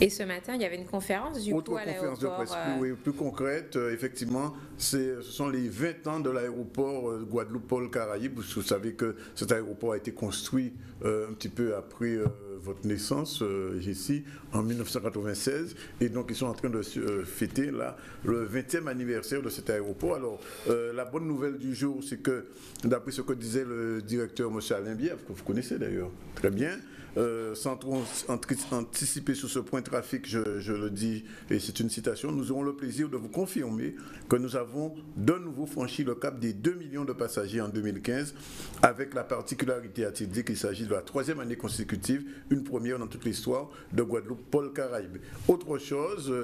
Et ce matin, il y avait une conférence du coup à l'aéroport. Autre conférence de presse plus concrète, effectivement, ce sont les 20 ans de l'aéroport Guadeloupe-Pôle Caraïbes. Vous savez que cet aéroport a été construit un petit peu après votre naissance, ici, en 1996. Et donc, ils sont en train de fêter là, le 20e anniversaire de cet aéroport. Alors, la bonne nouvelle du jour, c'est que, d'après ce que disait le directeur, M. Alain Bièvre, que vous connaissez d'ailleurs très bien, sans trop anticiper sur ce point trafic, je le dis, et c'est une citation, nous aurons le plaisir de vous confirmer que nous avons de nouveau franchi le cap des 2 millions de passagers en 2015, avec la particularité, a-t-il dit, qu'il s'agit de la 3e année consécutive, une première dans toute l'histoire de Guadeloupe-Pôle Caraïbes. Autre chose,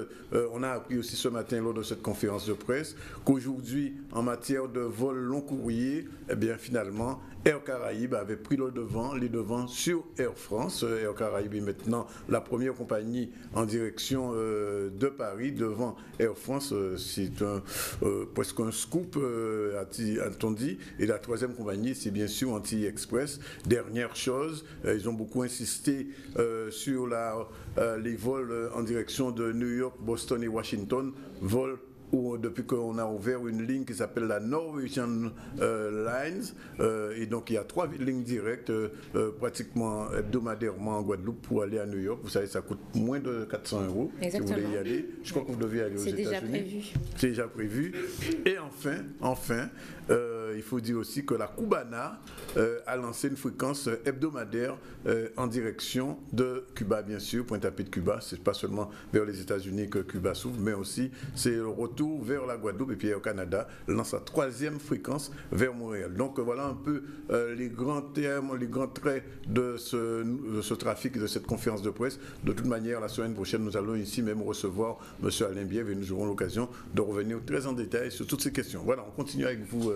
on a appris aussi ce matin lors de cette conférence de presse qu'aujourd'hui, en matière de vol long courrier, eh bien finalement, Air Caraïbes avait pris les devants sur Air France. Air Caraïbes est maintenant la première compagnie en direction de Paris devant Air France. C'est presque un scoop, a-t-on dit. Et la 3e compagnie, c'est bien sûr Antilles Express. Dernière chose, ils ont beaucoup insisté sur les vols en direction de New York, Boston et Washington. Vols depuis qu'on a ouvert une ligne qui s'appelle la Norwegian Lines, et donc il y a 3 lignes directes pratiquement hebdomadairement en Guadeloupe pour aller à New York. Vous savez, ça coûte moins de 400 € si vous voulez y aller. Je crois que vous devez aller aux États-Unis. C'est déjà prévu. Et enfin, il faut dire aussi que la Cubana a lancé une fréquence hebdomadaire en direction de Cuba, bien sûr, Pointe-à-Pitre de Cuba. C'est pas seulement vers les États-Unis que Cuba s'ouvre, mais aussi c'est le retour vers la Guadeloupe, et puis au Canada lance la 3e fréquence vers Montréal. Donc voilà un peu les grands termes, les grands traits de ce trafic et de cette conférence de presse. De toute manière, la semaine prochaine, nous allons ici même recevoir M. Alain Bièvre et nous aurons l'occasion de revenir très en détail sur toutes ces questions. Voilà, on continue avec vous,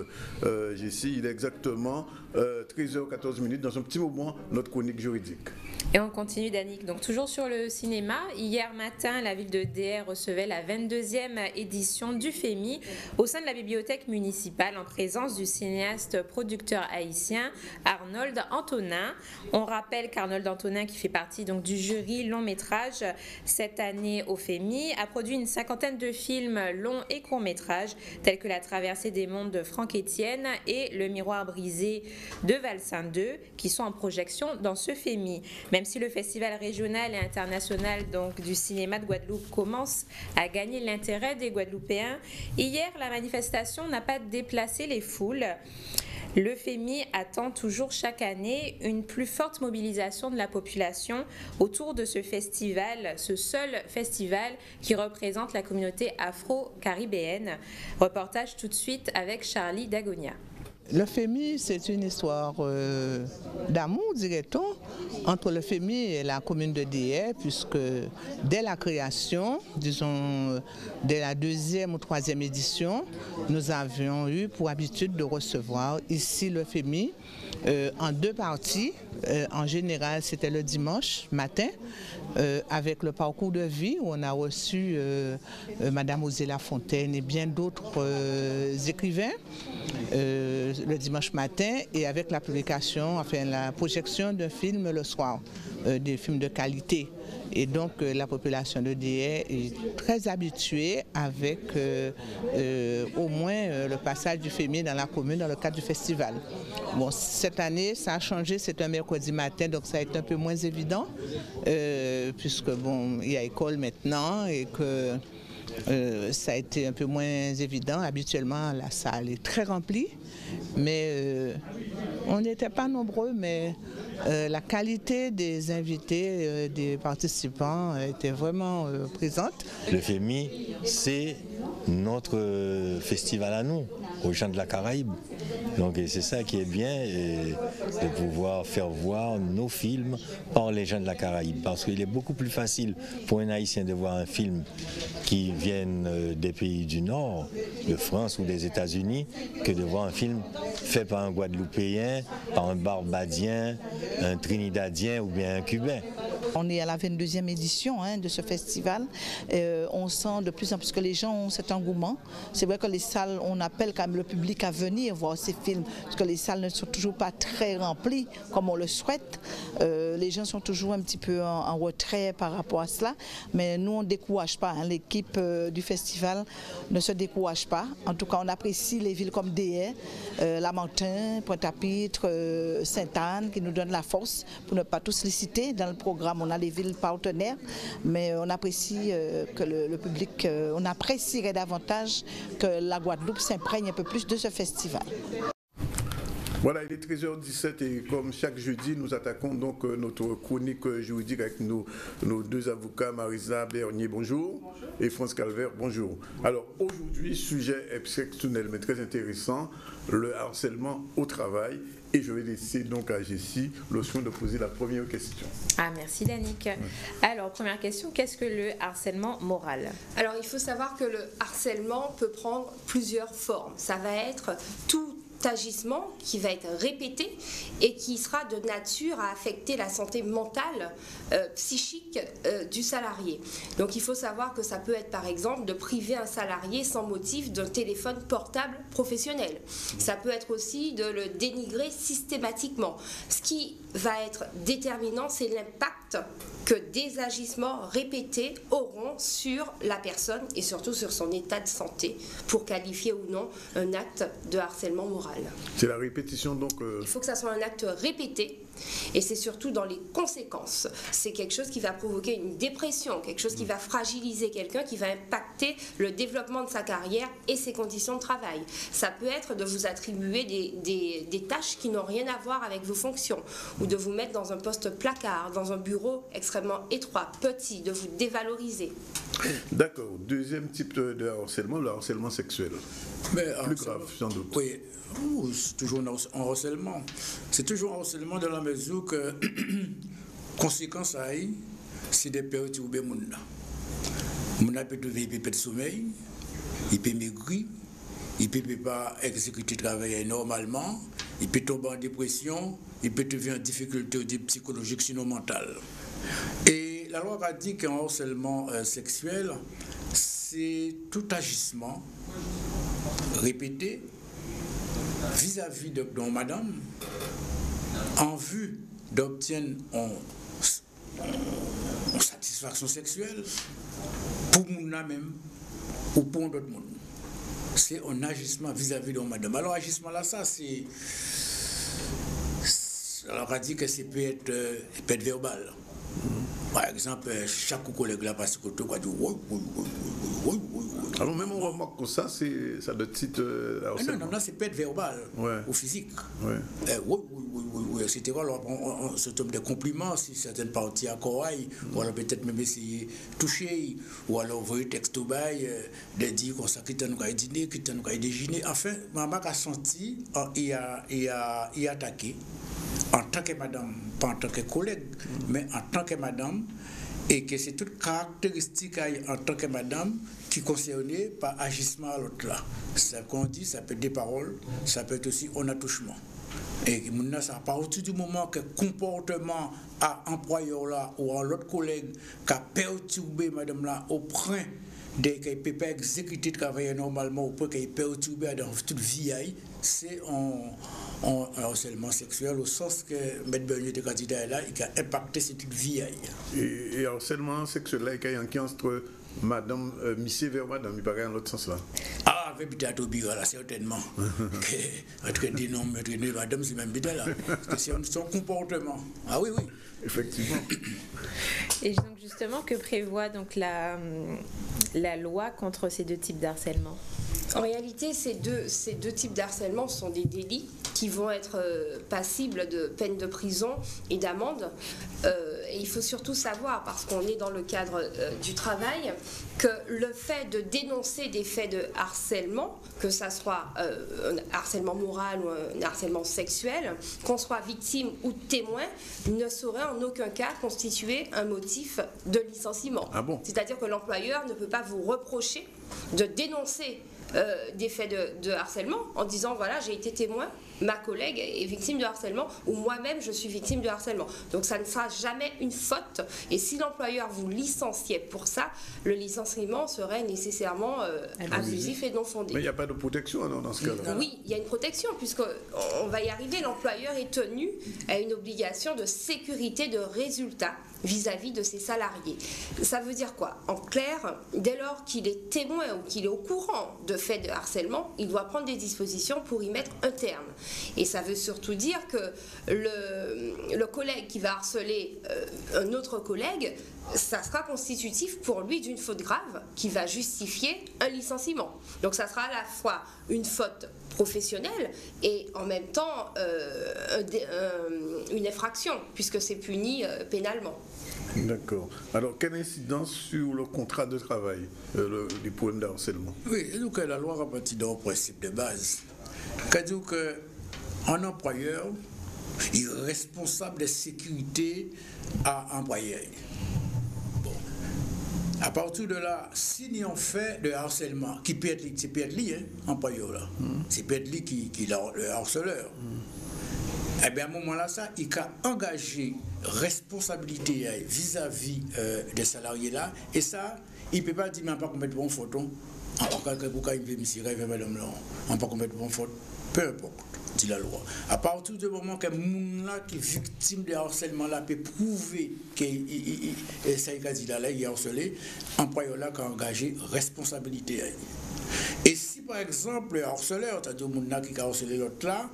Jessie. Il est exactement 13h14. Dans un petit moment, notre chronique juridique. Et on continue, Danick. Donc toujours sur le cinéma, hier matin, la ville de DR recevait la 22e édition du FEMI au sein de la bibliothèque municipale en présence du cinéaste producteur haïtien Arnold Antonin. On rappelle qu'Arnold Antonin, qui fait partie donc du jury long métrage cette année au FEMI, a produit une 50aine de films longs et courts métrages tels que La traversée des mondes de Franck Etienne et Le miroir brisé de Valsin 2 qui sont en projection dans ce FEMI. Même si le festival régional et international donc, du cinéma de Guadeloupe commence à gagner l'intérêt des Guadeloupéens, hier la manifestation n'a pas déplacé les foules. Le FEMI attend toujours chaque année une plus forte mobilisation de la population autour de ce festival, ce seul festival qui représente la communauté afro-caribéenne. Reportage tout de suite avec Charlie Dagonia. Le FEMI, c'est une histoire d'amour, dirait-on, entre le FEMI et la commune de DR, puisque dès la création, disons dès la 2e ou 3e édition, nous avions eu pour habitude de recevoir ici le FEMI en 2 parties. En général, c'était le dimanche matin, avec le parcours de vie où on a reçu Madame Osée Lafontaine et bien d'autres écrivains le dimanche matin, et avec la publication, enfin la projection d'un film le soir, des films de qualité. Et donc la population de DR est très habituée avec au moins le passage du FEMI dans la commune dans le cadre du festival. Bon, cette année, ça a changé, c'est un mercredi matin, donc ça a été un peu moins évident, puisque bon, il y a école maintenant et que ça a été un peu moins évident. Habituellement, la salle est très remplie, mais on n'était pas nombreux, mais la qualité des invités, des participants était vraiment présente. Le FEMI, c'est notre festival à nous, aux gens de la Caraïbe. Donc c'est ça qui est bien, de pouvoir faire voir nos films par les gens de la Caraïbe. Parce qu'il est beaucoup plus facile pour un Haïtien de voir un film qui vient des pays du Nord, de France ou des États-Unis, que de voir un film fait par un Guadeloupéen, par un Barbadien, un Trinidadien ou bien un Cubain. On est à la 22e édition de ce festival. On sent de plus en plus que les gens ont cet engouement. C'est vrai que les salles, on appelle quand même le public à venir voir ces films, parce que les salles ne sont toujours pas très remplies comme on le souhaite. Les gens sont toujours un petit peu en retrait par rapport à cela. Mais nous, on ne décourage pas. L'équipe du festival ne se décourage pas. En tout cas, on apprécie les villes comme Des, Lamentin, Pointe-à-Pitre, Sainte-Anne, qui nous donnent la force pour ne pas tous les citer dans le programme. On a les villes partenaires, mais on apprécie que le public, on apprécierait davantage que la Guadeloupe s'imprègne un peu plus de ce festival. Voilà, il est 13h17 et comme chaque jeudi, nous attaquons donc notre chronique juridique avec nos deux avocats, Marisa Bernier, bonjour, et France Calvert, bonjour. Alors aujourd'hui, sujet exceptionnel mais très intéressant, le harcèlement au travail. Et je vais laisser donc à Jessie le soin de poser la première question. Ah, merci Danick. Alors, première question, qu'est-ce que le harcèlement moral? Alors, il faut savoir que le harcèlement peut prendre plusieurs formes. Ça va être tout agissement qui va être répété et qui sera de nature à affecter la santé mentale, psychique du salarié. Donc il faut savoir que ça peut être par exemple de priver un salarié sans motif d'un téléphone portable professionnel. Ça peut être aussi de le dénigrer systématiquement. Ce qui va être déterminant, c'est l'impact que des agissements répétés auront sur la personne et surtout sur son état de santé pour qualifier ou non un acte de harcèlement moral. C'est la répétition donc... Il faut que ça soit un acte répété et c'est surtout dans les conséquences. C'est quelque chose qui va provoquer une dépression, quelque chose qui va fragiliser quelqu'un, qui va impacter le développement de sa carrière et ses conditions de travail. Ça peut être de vous attribuer des tâches qui n'ont rien à voir avec vos fonctions ou de vous mettre dans un poste placard, dans un bureau extrêmement étroit, petit, de vous dévaloriser. D'accord. Deuxième type de harcèlement, le harcèlement sexuel. Mais, plus grave, sans doute. Oui, c'est toujours un harcèlement. C'est toujours un harcèlement dans la mesure que, conséquence à y, c'est des périodes où mon peut devenir pépé de sommeil, il peut maigrir, il peut pas exécuter le travail normalement, il peut tomber en dépression, il peut devenir en difficulté psychologique sinon mentale. Et la loi va dire qu'un harcèlement sexuel, c'est tout agissement répété vis-à-vis de madame en vue d'obtenir une satisfaction sexuelle pour nous-mêmes ou pour d'autres monde. C'est un agissement vis-à-vis de madame. Alors, agissement là, ça, c'est... Alors, on a dit que ça peut être verbal. Par exemple, chaque collègue là passe côté quoi dit oui. Alors même on remarque que ça c'est ça de titre non, c'est peut être verbal ou physique. Oui, etc. Alors on se tombe des compliments si certaines parties à corail ou alors peut-être même essayer toucher ou alors envoyer texte au bail de dire qu'on s'acquitte nous à dîner, quitte nous à déjeuner. Enfin, maman a senti il a attaqué en tant que madame, pas en tant que collègue, mais en tant que madame, et que c'est toute caractéristique en tant que madame qui est concernée par agissement à l'autre là. Ça qu'on dit, ça peut être des paroles, ça peut être aussi un attouchement. Et ça, à partir du moment que le comportement à employeur là ou à l'autre collègue qui a perturbé madame là au point dès qu'elle ne peut pas exécuter le travail normalement, au point qu'elle est perturbée dans toute vie, c'est un harcèlement sexuel au sens que M. Bernier de candidat là, il a impacté cette vie. Et harcèlement sexuel là, il y a un qui entre madame, monsieur vers madame, il paraît dans l'autre sens là. Ah, avec Bita Tobira là, certainement. Entre des noms, madame, c'est même Bita là. C'est son comportement. Ah oui. Effectivement. Et donc justement, que prévoit donc la loi contre ces deux types d'harcèlement? En réalité, ces deux types d'harcèlement sont des délits qui vont être passibles de peine de prison et d'amende. Et il faut surtout savoir, parce qu'on est dans le cadre du travail, que le fait de dénoncer des faits de harcèlement, que ça soit un harcèlement moral ou un harcèlement sexuel, qu'on soit victime ou témoin, ne saurait en aucun cas constituer un motif de licenciement. Ah bon ? C'est-à-dire que l'employeur ne peut pas vous reprocher de dénoncer des faits de harcèlement en disant voilà, j'ai été témoin, ma collègue est victime de harcèlement ou moi-même je suis victime de harcèlement. Donc ça ne sera jamais une faute, et si l'employeur vous licenciait pour ça, le licenciement serait nécessairement abusif et non fondé. Mais il n'y a pas de protection dans ce cas-là. Oui, il y a une protection, puisqu'on va y arriver. L'employeur est tenu à une obligation de sécurité de résultat vis-à-vis de ses salariés. Ça veut dire quoi? En clair, dès lors qu'il est témoin ou qu'il est au courant de faits de harcèlement, il doit prendre des dispositions pour y mettre un terme. Et ça veut surtout dire que le collègue qui va harceler un autre collègue, ça sera constitutif pour lui d'une faute grave qui va justifier un licenciement. Donc ça sera à la fois une faute professionnelle et en même temps une infraction, puisque c'est puni pénalement. D'accord. Alors, quelle incidence sur le contrat de travail, les problèmes de harcèlement? Oui, donc la loi a parti d'un principe de base. C'est-à-dire qu'un employeur est responsable de sécurité à employé. Bon. À partir de là, si on fait de harcèlement, qui peut être lui, employeur là, c'est peut être lui qui est le harceleur. Eh bien, à un moment-là, il a engagé responsabilité vis-à-vis des salariés là, et ça, il ne peut pas dire, mais on ne peut pas commettre bon faute. Pourquoi il veut me tirer, on ne peut pas commettre bon faute. Peu importe, dit la loi. À partir du moment que moun là qui est victime de harcèlement là peut prouver que ça il a dit là, il est harcelé, employeur là qui a engagé responsabilité. Et si par exemple le harceleur, c'est-à-dire moun là qui a harcelé l'autre là,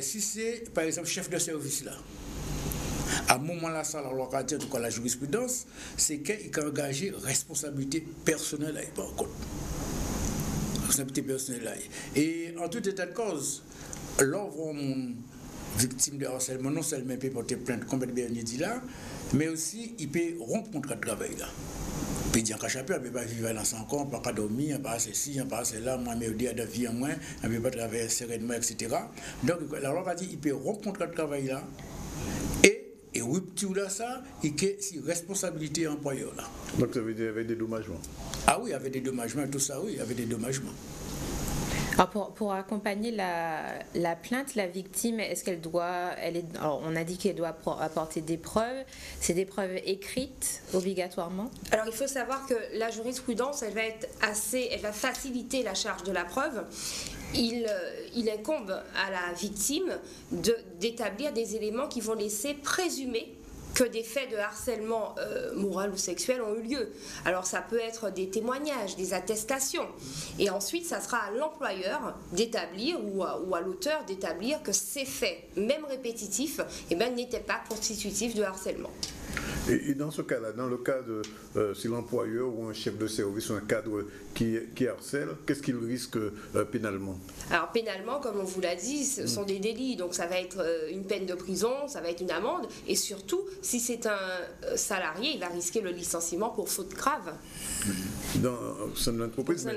si c'est par exemple chef de service là, à un moment là, ça, la loi a dit, en tout cas la jurisprudence, c'est qu'il a engagé responsabilité personnelle là, par contre. Responsabilité personnelle là. Et en tout état de cause, l'ouvre mon victime de harcèlement, non seulement il peut porter plainte, comme bien dit là, mais aussi il peut rompre le contrat de travail là. Il peut dire qu'à chaque fois, il ne peut pas vivre dans son corps, il ne peut pas dormir, il ne peut pas ceci, il ne peut pas cela, moi, mais il dit de vie en moins, il ne peut pas travailler sereinement, etc. Donc la loi a dit qu'il peut rompre le contrat de travail là. Et rupture là, ça, il y a une responsabilité employeur là. Donc ça veut dire avec des dédommagements. Ah oui, avec des dédommagements, tout ça, oui, avec des dédommagements. Alors pour accompagner la plainte, la victime, est-ce qu'elle doit, alors on a dit qu'elle doit apporter des preuves, c'est des preuves écrites obligatoirement? Alors il faut savoir que la jurisprudence, elle va faciliter la charge de la preuve. Il incombe à la victime d'établir des éléments qui vont laisser présumer que des faits de harcèlement moral ou sexuel ont eu lieu. Alors ça peut être des témoignages, des attestations. Et ensuite, ça sera à l'employeur d'établir ou à l'auteur d'établir que ces faits, même répétitifs, n'étaient pas constitutifs de harcèlement. Et dans ce cas-là, dans le cas de si l'employeur ou un chef de service ou un cadre qui harcèle, qu'est-ce qu'il risque pénalement? Alors pénalement, comme on vous l'a dit, ce sont des délits, donc ça va être une peine de prison, ça va être une amende, et surtout, si c'est un salarié, il va risquer le licenciement pour faute grave. Dans l'entreprise.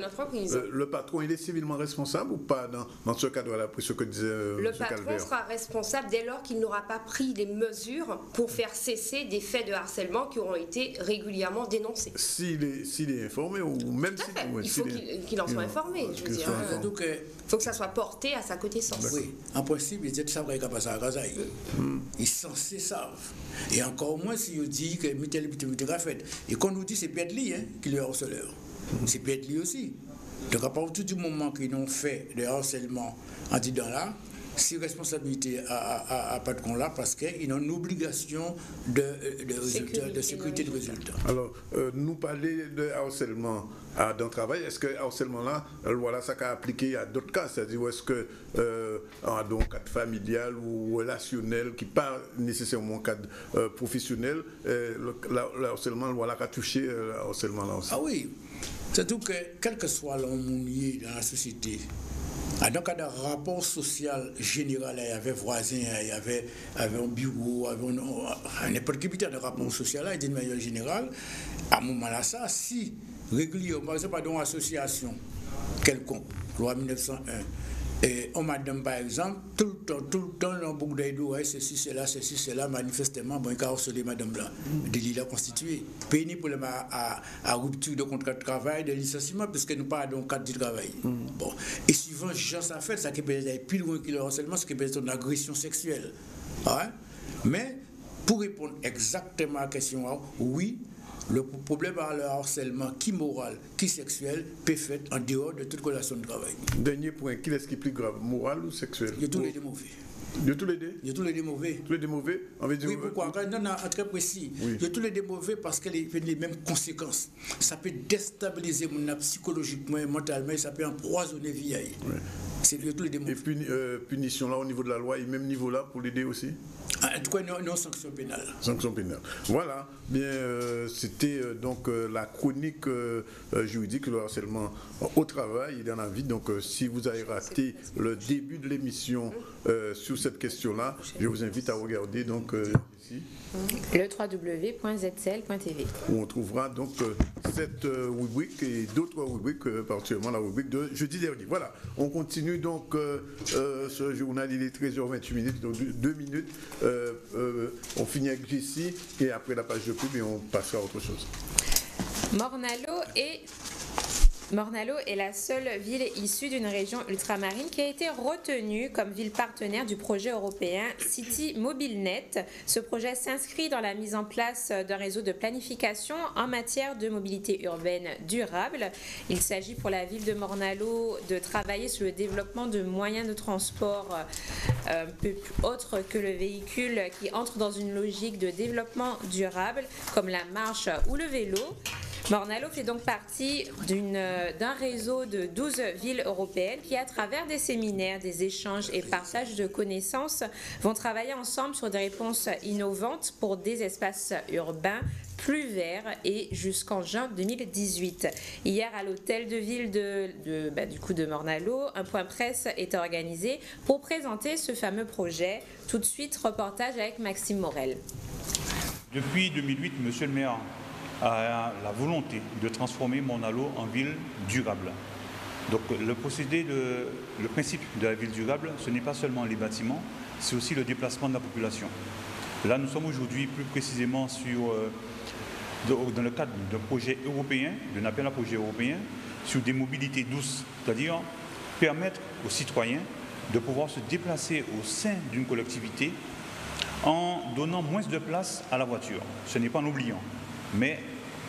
Le patron, il est civilement responsable ou pas dans ce cadre-là, pour ce que disait le patron sera responsable dès lors qu'il n'aura pas pris les mesures pour faire cesser des faits de harcèlement qui auront été régulièrement dénoncés. S'il est informé ou même si... Il faut qu'il en soit informé, je veux dire. Donc, il faut que ça soit porté à sa connaissance. Oui, en principe, ils disent que ça va être passé à Gazaï. Ils sont censés savent. Et encore moins si on dit que Mitel a fait. Et quand on nous dit c'est Pedli qui est le harceleur. C'est Pedli aussi. Donc à partir du moment qu'ils ont fait le harcèlement en disant là, si responsabilité à pas de con là parce qu'ils ont une obligation de sécurité de résultat. Alors, nous parler de harcèlement dans le travail, est-ce que harcèlement là, voilà, ça a appliqué à d'autres cas, c'est-à-dire est-ce que dans un cadre familial ou relationnel qui pas nécessairement un cadre professionnel, le harcèlement voilà a touché le harcèlement là aussi. Ah oui. Surtout que, quel que soit l'harmonie dans la société, dans un rapport social général, il y avait voisins, il y avait un bureau, n'importe quel de rapport social, d'une manière générale, à un moment-là, ça, si régulièrement, par exemple, dans une association quelconque, loi 1901, et on madame par exemple, tout le temps, dans beaucoup d'aides, ceci, cela, manifestement, bon, car on madame là, délit là constitué. Péni pour à rupture de contrat de travail, de licenciement, parce que nous pas dans le cadre du travail. Bon. Et suivant Jean ça fait, ça qui peut être plus loin que le harcèlement, ce qui peut être une agression sexuelle. Ouais? Mais, pour répondre exactement à la question, oui, le problème à le harcèlement, qui moral, qui sexuel, peut faire en dehors de toute relation de travail. Dernier point, qui est-ce qui est plus grave, moral ou sexuel? Il y a tous les deux mauvais. De tous les deux? Il y a tous les deux mauvais. Tous les deux mauvais? On veut dire oui, pourquoi? Non, très précis. Oui. Il y a tous les deux mauvais parce qu'elle a les mêmes conséquences. Ça peut déstabiliser mon psychologiquement et mentalement, ça peut empoisonner la vie. Oui. C'est tous les deux mauvais. Et puis, punition là au niveau de la loi et même niveau là pour l'aider aussi? En tout cas, non sanction pénale. Sanction pénale. Voilà. Bien, c'était donc la chronique juridique, le harcèlement au travail et dans la vie. Donc, si vous avez raté le début de l'émission sur cette question-là, je vous invite à regarder donc ici. Le www.zcl.tv. Où on trouvera donc cette rubrique et d'autres rubriques, particulièrement la rubrique de jeudi dernier. Voilà. On continue donc ce journal, il est 13h28, donc 2 minutes. On finit avec Jessie et après la page de pub et on passera à autre chose. Morne-à-l'Eau est la seule ville issue d'une région ultramarine qui a été retenue comme ville partenaire du projet européen City MobileNet. Ce projet s'inscrit dans la mise en place d'un réseau de planification en matière de mobilité urbaine durable. Il s'agit pour la ville de Morne-à-l'Eau de travailler sur le développement de moyens de transport un peu autres que le véhicule qui entre dans une logique de développement durable comme la marche ou le vélo. Morne-à-l'Eau fait donc partie d'un réseau de 12 villes européennes qui, à travers des séminaires, des échanges et partage de connaissances, vont travailler ensemble sur des réponses innovantes pour des espaces urbains plus verts et jusqu'en juin 2018. Hier, à l'hôtel de ville de Morne-à-l'Eau, un point presse est organisé pour présenter ce fameux projet. Tout de suite, reportage avec Maxime Morel. Depuis 2008, monsieur le maire a la volonté de transformer Morne-à-l'Eau en ville durable. Donc le principe de la ville durable, ce n'est pas seulement les bâtiments, c'est aussi le déplacement de la population. Là, nous sommes aujourd'hui plus précisément dans le cadre d'un projet européen, d'un appel à projet européen, sur des mobilités douces, c'est-à-dire permettre aux citoyens de pouvoir se déplacer au sein d'une collectivité en donnant moins de place à la voiture. Ce n'est pas en oubliant, mais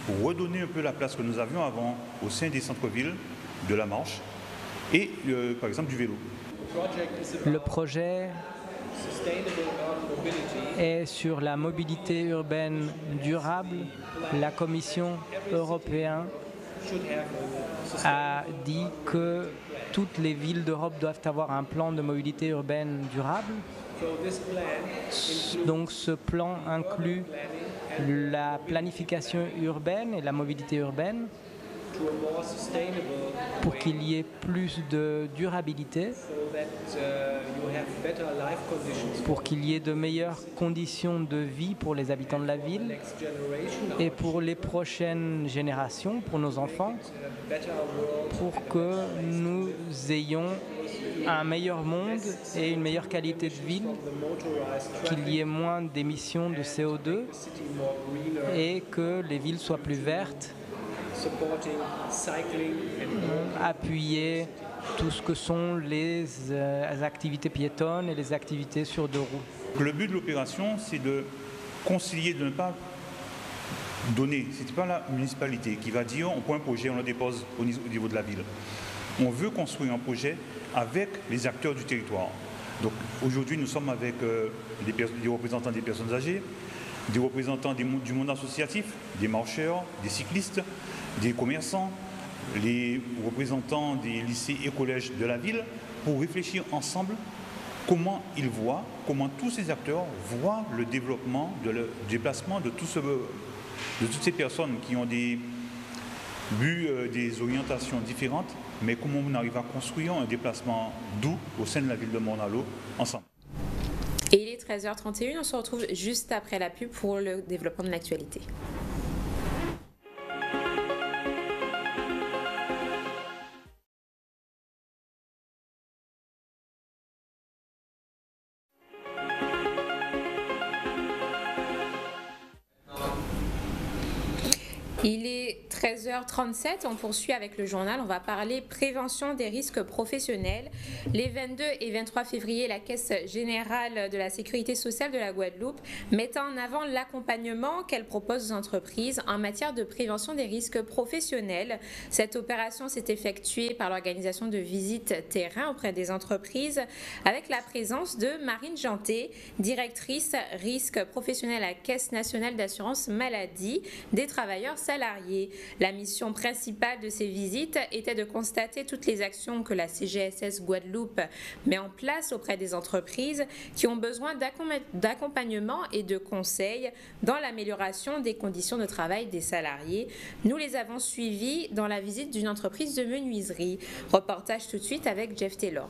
pour redonner un peu la place que nous avions avant au sein des centres-villes, de la marche et par exemple du vélo. Le projet est sur la mobilité urbaine durable. La Commission européenne a dit que toutes les villes d'Europe doivent avoir un plan de mobilité urbaine durable. Donc ce plan inclut la planification urbaine et la mobilité urbaine pour qu'il y ait plus de durabilité, pour qu'il y ait de meilleures conditions de vie pour les habitants de la ville et pour les prochaines générations, pour nos enfants, pour que nous ayons un meilleur monde et une meilleure qualité de vie, qu'il y ait moins d'émissions de CO2 et que les villes soient plus vertes, appuyer tout ce que sont les activités piétonnes et les activités sur deux roues. Le but de l'opération, c'est de concilier, de ne pas donner. Ce n'est pas la municipalité qui va dire on prend un projet, on le dépose au niveau de la ville. On veut construire un projet avec les acteurs du territoire. Donc aujourd'hui, nous sommes avec des représentants des personnes âgées, des représentants du monde associatif, des marcheurs, des cyclistes, des commerçants, les représentants des lycées et collèges de la ville, pour réfléchir ensemble comment ils voient, comment tous ces acteurs voient le développement, le déplacement de toutes ces personnes qui ont vu des orientations différentes, mais comment on arrive à construire un déplacement doux au sein de la ville de Morne-à-l'Eau ensemble. Et il est 13h31, on se retrouve juste après la pub pour le développement de l'actualité. Il est 13h37, on poursuit avec le journal, on va parler prévention des risques professionnels. Les 22 et 23 février, la Caisse générale de la sécurité sociale de la Guadeloupe met en avant l'accompagnement qu'elle propose aux entreprises en matière de prévention des risques professionnels. Cette opération s'est effectuée par l'organisation de visites terrain auprès des entreprises avec la présence de Marine Janté, directrice risques professionnels à la Caisse nationale d'assurance maladie des travailleurs salariés. La mission principale de ces visites était de constater toutes les actions que la CGSS Guadeloupe met en place auprès des entreprises qui ont besoin d'accompagnement et de conseils dans l'amélioration des conditions de travail des salariés. Nous les avons suivis dans la visite d'une entreprise de menuiserie. Reportage tout de suite avec Jeff Taylor.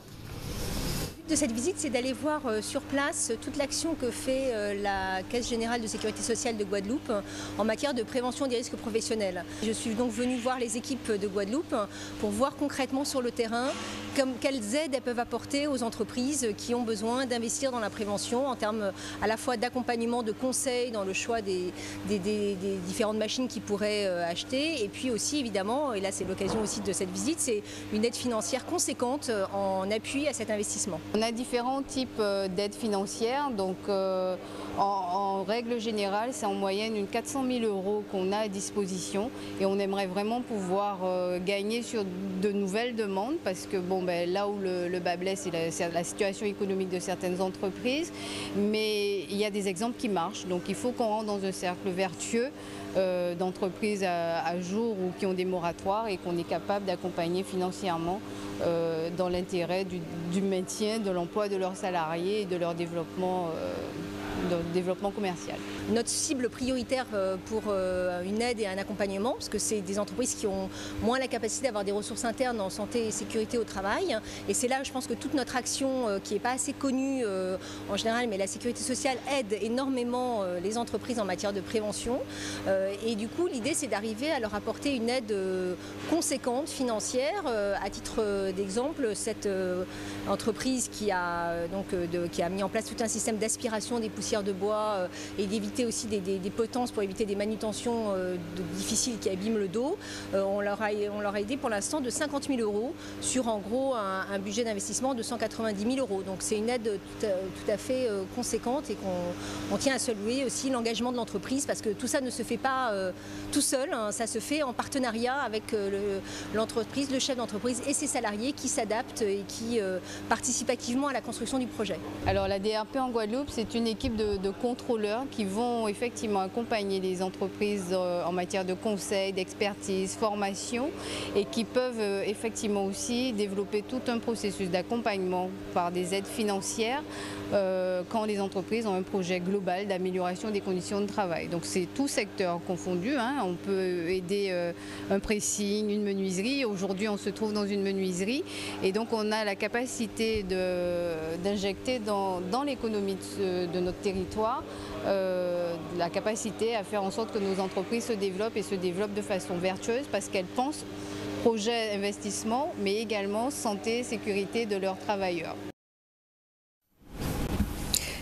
De cette visite, c'est d'aller voir sur place toute l'action que fait la Caisse générale de sécurité sociale de Guadeloupe en matière de prévention des risques professionnels. Je suis donc venue voir les équipes de Guadeloupe pour voir concrètement sur le terrain quelles aides elles peuvent apporter aux entreprises qui ont besoin d'investir dans la prévention en termes à la fois d'accompagnement, de conseils dans le choix des différentes machines qu'ils pourraient acheter, et puis aussi évidemment, et là c'est l'occasion aussi de cette visite, c'est une aide financière conséquente en appui à cet investissement. On a différents types d'aides financières, donc en règle générale, c'est en moyenne une 400 000 € qu'on a à disposition, et on aimerait vraiment pouvoir gagner sur de nouvelles demandes, parce que bon, là où le bas blesse, c'est la situation économique de certaines entreprises, mais il y a des exemples qui marchent, donc il faut qu'on rentre dans un cercle vertueux d'entreprises à jour ou qui ont des moratoires, et qu'on est capable d'accompagner financièrement dans l'intérêt du maintien de l'emploi de leurs salariés et de leur développement commercial. Notre cible prioritaire pour une aide et un accompagnement, parce que c'est des entreprises qui ont moins la capacité d'avoir des ressources internes en santé et sécurité au travail. Et c'est là, je pense que toute notre action, qui n'est pas assez connue en général, mais la sécurité sociale aide énormément les entreprises en matière de prévention. Et du coup, l'idée, c'est d'arriver à leur apporter une aide conséquente, financière. À titre d'exemple, cette entreprise qui a mis en place tout un système d'aspiration des poussières de bois et d'éviter aussi des potences pour éviter des manutentions difficiles qui abîment le dos. On leur a aidé pour l'instant de 50 000 € sur en gros un budget d'investissement de 190 000 €. Donc c'est une aide tout à fait conséquente, et qu'on tient à saluer aussi l'engagement de l'entreprise, parce que tout ça ne se fait pas tout seul, hein, ça se fait en partenariat avec l'entreprise, le chef d'entreprise et ses salariés qui s'adaptent et qui participent activement à la construction du projet. Alors la DRP en Guadeloupe, c'est une équipe de contrôleurs qui vont effectivement accompagner les entreprises en matière de conseil, d'expertise, formation, et qui peuvent effectivement aussi développer tout un processus d'accompagnement par des aides financières quand les entreprises ont un projet global d'amélioration des conditions de travail. Donc c'est tout secteur confondu, hein. On peut aider un pressing, une menuiserie. Aujourd'hui on se trouve dans une menuiserie, et donc on a la capacité d'injecter dans l'économie de notre territoire la capacité à faire en sorte que nos entreprises se développent, et se développent de façon vertueuse, parce qu'elles pensent projet investissement, mais également santé et sécurité de leurs travailleurs.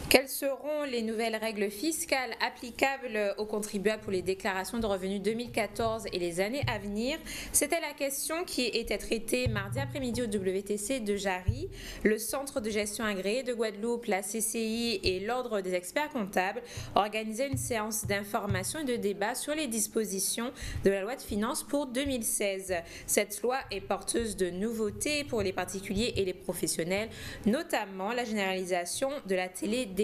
Quelles seront les nouvelles règles fiscales applicables aux contribuables pour les déclarations de revenus 2014 et les années à venir? C'était la question qui était traitée mardi après-midi au WTC de Jarry. Le Centre de gestion agréé de Guadeloupe, la CCI et l'Ordre des experts comptables organisaient une séance d'information et de débat sur les dispositions de la loi de finances pour 2016. Cette loi est porteuse de nouveautés pour les particuliers et les professionnels, notamment la généralisation de la télédéclaration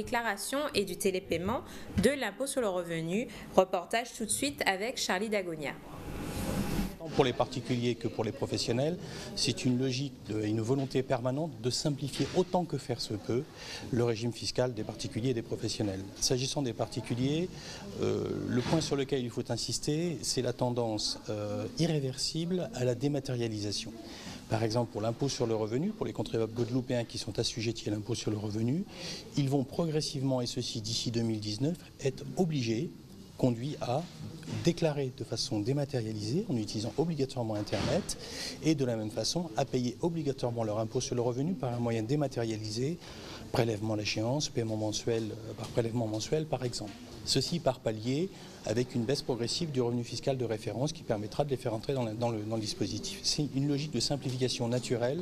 et du télépaiement de l'impôt sur le revenu. Reportage tout de suite avec Charlie Dagonia. Pour les particuliers que pour les professionnels, c'est une logique et une volonté permanente de simplifier autant que faire se peut le régime fiscal des particuliers et des professionnels. S'agissant des particuliers, le point sur lequel il faut insister, c'est la tendance irréversible à la dématérialisation. Par exemple, pour l'impôt sur le revenu, pour les contribuables guadeloupéens qui sont assujettis à l'impôt sur le revenu, ils vont progressivement, et ceci d'ici 2019, être conduits à déclarer de façon dématérialisée en utilisant obligatoirement Internet et de la même façon à payer obligatoirement leur impôt sur le revenu par un moyen dématérialisé, prélèvement à l'échéance, paiement mensuel par prélèvement mensuel par exemple. Ceci par palier avec une baisse progressive du revenu fiscal de référence qui permettra de les faire entrer dans le dispositif. C'est une logique de simplification naturelle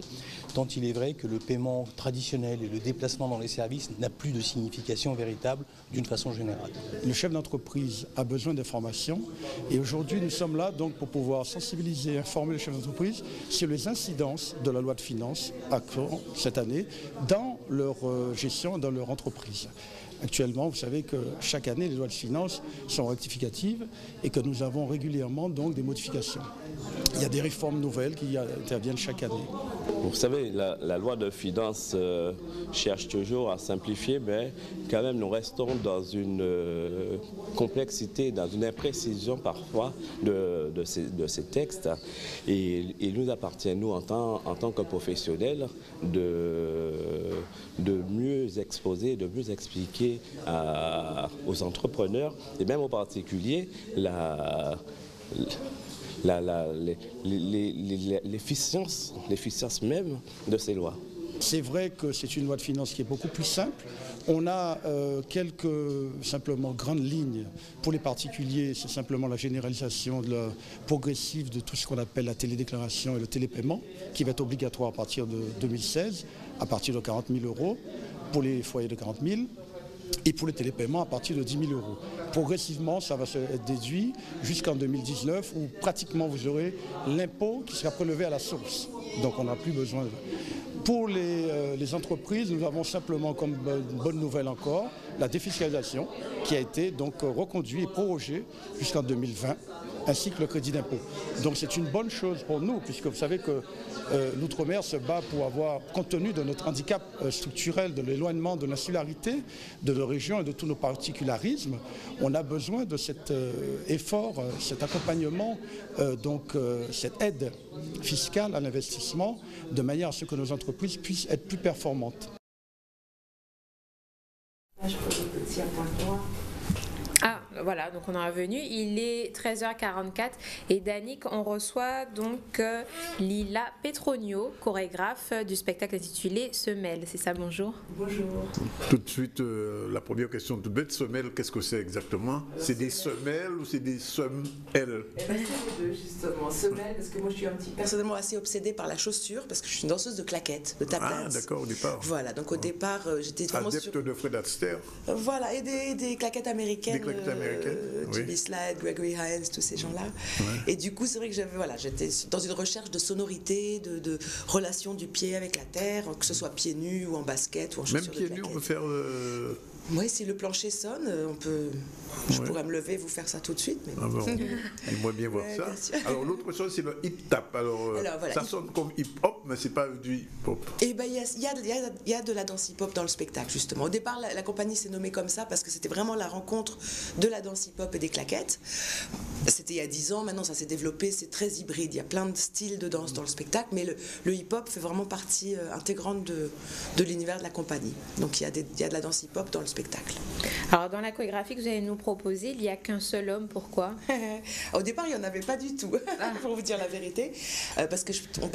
tant il est vrai que le paiement traditionnel et le déplacement dans les services n'a plus de signification véritable d'une façon générale. Le chef d'entreprise a besoin d'informations et aujourd'hui nous sommes là donc pour pouvoir sensibiliser et informer le chef d'entreprise sur les incidences de la loi de finances cette année dans leur gestion, dans leur entreprise. Actuellement, vous savez que chaque année, les lois de finances sont rectificatives et que nous avons régulièrement donc des modifications. Il y a des réformes nouvelles qui interviennent chaque année. Vous savez, la loi de finances cherche toujours à simplifier, mais quand même nous restons dans une complexité, dans une imprécision parfois de ces textes. Et il nous appartient, nous, en tant que professionnels, de mieux exposer, de mieux expliquer aux entrepreneurs et même aux particuliers l'efficience même de ces lois. C'est vrai que c'est une loi de finances qui est beaucoup plus simple. On a quelques simplement grandes lignes pour les particuliers. C'est simplement la généralisation progressive de tout ce qu'on appelle la télédéclaration et le télépaiement qui va être obligatoire à partir de 2016, à partir de 40 000 € pour les foyers de 40 000 et pour les télépaiements à partir de 10 000 €. Progressivement, ça va se être déduit jusqu'en 2019 où pratiquement vous aurez l'impôt qui sera prélevé à la source. Donc on n'a plus besoin de... Pour les entreprises, nous avons simplement comme bonne nouvelle encore la défiscalisation qui a été donc reconduite et prorogée jusqu'en 2020, ainsi que le crédit d'impôt. Donc c'est une bonne chose pour nous, puisque vous savez que l'outre-mer se bat pour avoir, compte tenu de notre handicap structurel, de l'éloignement, de l'insularité de nos régions et de tous nos particularismes, on a besoin de cet effort, cet accompagnement, cette aide fiscale à l'investissement, de manière à ce que nos entreprises puissent être plus performantes. Ah, voilà, donc on est revenu. Il est 13h44 et Danick, on reçoit donc Lila Petronio, chorégraphe du spectacle intitulé Semelle. C'est ça, bonjour. Bonjour. Tout de suite, la première question toute bête, semelle, qu'est-ce que c'est exactement? C'est des semelles ou c'est des semelles? Eh bien, c'est les deux, justement. Semelle, parce que moi, je suis personnellement assez obsédée par la chaussure, parce que je suis une danseuse de claquettes, de tap dance. Ah, d'accord, au départ. Voilà, donc au départ, j'étais vraiment adepte de Fred Astaire. Voilà, et des claquettes américaines. Oui. Jimmy Slade, Gregory Hines, tous ces gens-là. Ouais. Et du coup, c'est vrai que j'étais dans une recherche de sonorité, de relation du pied avec la terre, que ce soit pieds nus ou en basket ou en chaussures de claquettes. Même pieds nus, on peut faire... Oui, si le plancher sonne, je pourrais me lever et vous faire ça tout de suite. Mais... Ah bon. J'aimerais bien voir ça. Alors l'autre chose, c'est le hip-tap. Alors voilà, ça sonne comme hip-hop, mais c'est pas du hip-hop. Eh bien, il y a de la danse hip-hop dans le spectacle, justement. Au départ, la compagnie s'est nommée comme ça parce que c'était vraiment la rencontre de la danse hip-hop et des claquettes. C'était il y a 10 ans, maintenant ça s'est développé, c'est très hybride. Il y a plein de styles de danse dans le spectacle, mais le hip-hop fait vraiment partie intégrante de l'univers de la compagnie. Donc il y a de la danse hip-hop dans le spectacle. Alors dans la chorégraphie que vous allez nous proposer, il n'y a qu'un seul homme, pourquoi? Au départ, il n'y en avait pas du tout, pour vous dire la vérité, parce que on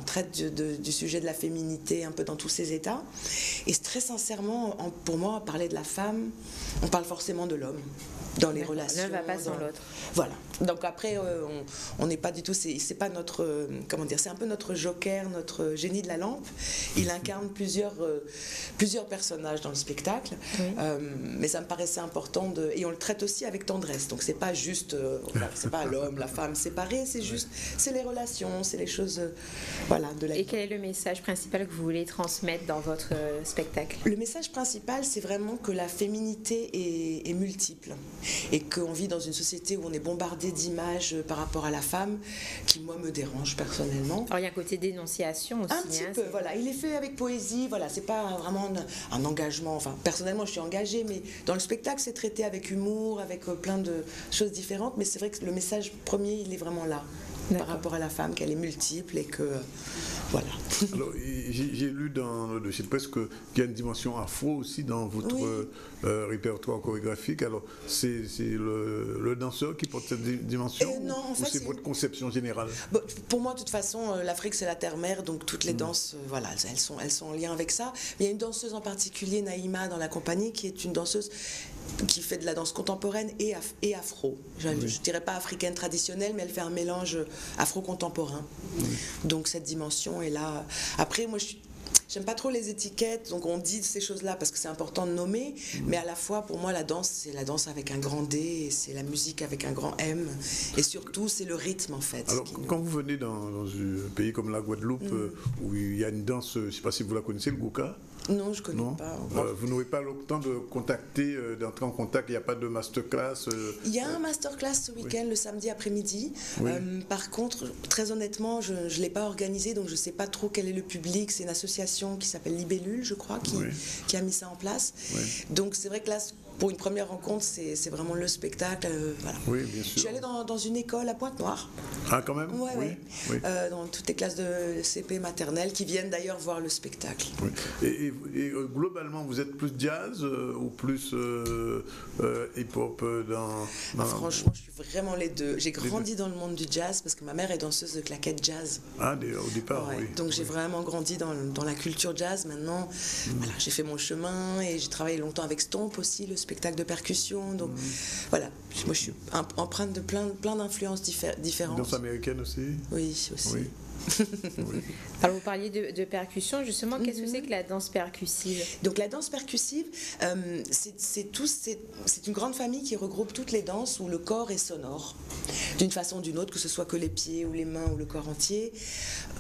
traite du sujet de la féminité un peu dans tous ses états, et très sincèrement, pour moi, parler de la femme, on parle forcément de l'homme dans les relations. L'un ne va pas sans l'autre. Voilà. Donc après, on n'est pas du tout, c'est pas notre, comment dire, c'est un peu notre joker, notre génie de la lampe. Il incarne plusieurs personnages dans le spectacle. Oui. Mais ça me paraissait important et on le traite aussi avec tendresse. Donc c'est pas juste, c'est pas l'homme, la femme séparés, c'est juste, c'est les relations, c'est les choses, de la vie. Et quel est le message principal que vous voulez transmettre dans votre spectacle? Le message principal, c'est vraiment que la féminité est multiple. Et qu'on vit dans une société où on est bombardé d'images par rapport à la femme, qui moi me dérange personnellement. Alors il y a un côté dénonciation aussi. Un petit peu, voilà. Il est fait avec poésie, voilà. C'est pas vraiment un engagement. Enfin, personnellement, je suis engagée, mais dans le spectacle, c'est traité avec humour, avec plein de choses différentes. Mais c'est vrai que le message premier, il est vraiment là, par rapport à la femme, qu'elle est multiple et que voilà. Alors, j'ai lu dans le dossier de presse qu'il y a une dimension afro aussi dans votre répertoire chorégraphique. Alors, c'est le danseur qui porte cette dimension non, en fait, ou c'est votre conception générale? Bon, pour moi, de toute façon, l'Afrique, c'est la terre-mère, donc toutes les danses, voilà, elles sont en lien avec ça. Mais il y a une danseuse en particulier, Naïma, dans la compagnie, qui est une danseuse qui fait de la danse contemporaine et afro. Je ne dirais pas africaine traditionnelle, mais elle fait un mélange afro-contemporain. Donc cette dimension est là. Après, moi, j'aime pas trop les étiquettes, donc on dit ces choses-là parce que c'est important de nommer, mais à la fois, pour moi, la danse, c'est la danse avec un grand D, et c'est la musique avec un grand M, et surtout, c'est le rythme, en fait. Alors, quand vous venez dans un pays comme la Guadeloupe, où il y a une danse, je ne sais pas si vous la connaissez, le Goka? Non, je ne connais pas. Vous n'aurez pas le temps de contacter, d'entrer en contact, il n'y a pas de masterclass Il y a un masterclass ce week-end, le samedi après-midi. Par contre, très honnêtement, je ne l'ai pas organisé, donc je ne sais pas trop quel est le public. C'est une association qui s'appelle Libellule, je crois, qui a mis ça en place. Donc c'est vrai que là, pour une première rencontre, c'est vraiment le spectacle. Voilà. Oui, bien sûr. Je suis allée dans une école à Pointe-Noire. Ah, quand même? Oui. Dans toutes les classes de CP maternelle qui viennent d'ailleurs voir le spectacle. Et globalement, vous êtes plus jazz ou plus hip-hop Franchement, je suis vraiment les deux. J'ai grandi dans le monde du jazz parce que ma mère est danseuse de claquettes jazz. Ah, au départ, oui. Donc j'ai vraiment grandi dans la culture jazz. Maintenant, voilà, j'ai fait mon chemin et j'ai travaillé longtemps avec Stomp aussi, le spectacle de percussion. Donc voilà, moi je suis empreinte de plein d'influences différentes. Danse américaine aussi? Oui, aussi. Oui. Alors vous parliez de percussion, justement, qu'est-ce que c'est que la danse percussive? Donc la danse percussive, c'est une grande famille qui regroupe toutes les danses où le corps est sonore, d'une façon ou d'une autre, que ce soit que les pieds ou les mains ou le corps entier.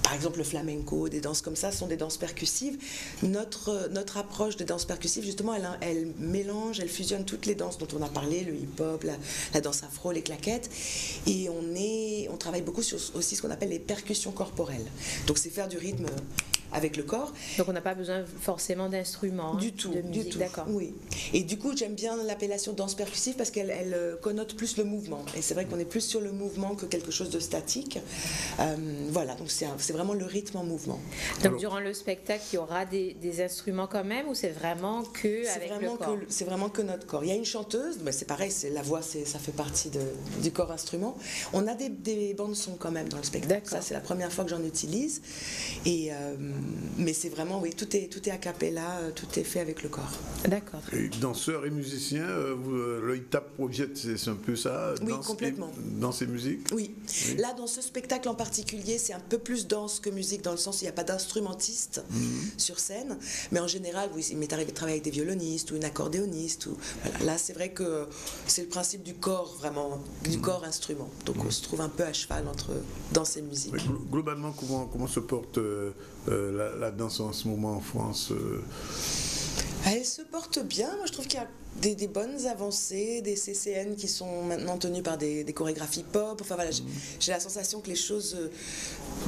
Par exemple le flamenco, des danses comme ça sont des danses percussives. Notre approche des danses percussives, justement, elle mélange, elle fusionne toutes les danses dont on a parlé, le hip-hop, la danse afro, les claquettes, et on travaille beaucoup sur aussi ce qu'on appelle les percussions corporelles. Donc c'est faire du rythme avec le corps. Donc on n'a pas besoin forcément d'instruments, du tout, de musique, du tout. D'accord. Oui. Et du coup, j'aime bien l'appellation danse percussive parce qu'elle connote plus le mouvement. Et c'est vrai qu'on est plus sur le mouvement que quelque chose de statique. Voilà, donc c'est vraiment le rythme en mouvement. Donc durant le spectacle, il y aura des instruments quand même, ou c'est vraiment que avec le corps? C'est vraiment que notre corps. Il y a une chanteuse, mais c'est pareil, la voix, ça fait partie du corps instrument. On a des bandes son quand même dans le spectacle. Ça, c'est la première fois que j'en utilise. Mais c'est vraiment, oui, tout est a cappella, tout est fait avec le corps. D'accord. Danseurs et musiciens, le Hip-Tap Project, c'est un peu ça? Oui, complètement. Danse et musique? Oui. Là, dans ce spectacle en particulier, c'est un peu plus danse que musique, dans le sens où il n'y a pas d'instrumentiste sur scène. Mais en général, oui, il m'est arrivé de travailler avec des violonistes ou une accordéoniste. Voilà. Là, c'est vrai que c'est le principe du corps, vraiment, du corps instrument. Donc on se trouve un peu à cheval entre danse et musique. Mais globalement, comment se porte la danse en ce moment en France? Elle se porte bien. Moi, je trouve qu'il y a des bonnes avancées, des CCN qui sont maintenant tenues par des chorégraphies pop. Enfin voilà, j'ai la sensation que les choses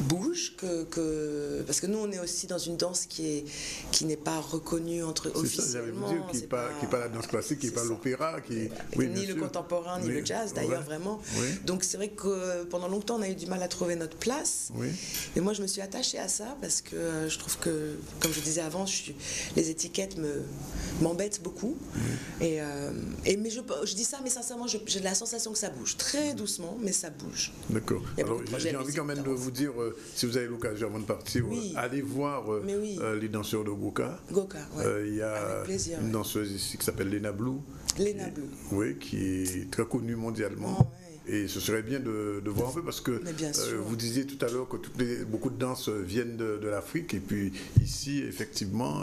bougent, parce que nous, on est aussi dans une danse qui n'est pas reconnue officiellement. C'est ça, j'avais qui n'est pas la danse classique, qui n'est pas l'opéra, ni le contemporain, ni le jazz d'ailleurs, vraiment. Oui. Donc c'est vrai que pendant longtemps, on a eu du mal à trouver notre place. Oui. Et moi, je me suis attachée à ça parce que je trouve que, comme je disais avant, les étiquettes m'embêtent beaucoup. Oui. Mais je dis ça, mais sincèrement, j'ai la sensation que ça bouge très doucement, mais ça bouge. D'accord. Alors j'ai envie quand même de vous dire, si vous avez l'occasion avant de partir, allez voir les danseurs de Goka. Il y a une danseuse ici qui s'appelle Lena Blue. Lena Blue. Oui, qui est très connue mondialement. Et ce serait bien de voir un peu parce que vous disiez tout à l'heure que beaucoup de danses viennent de l'Afrique et puis ici, effectivement,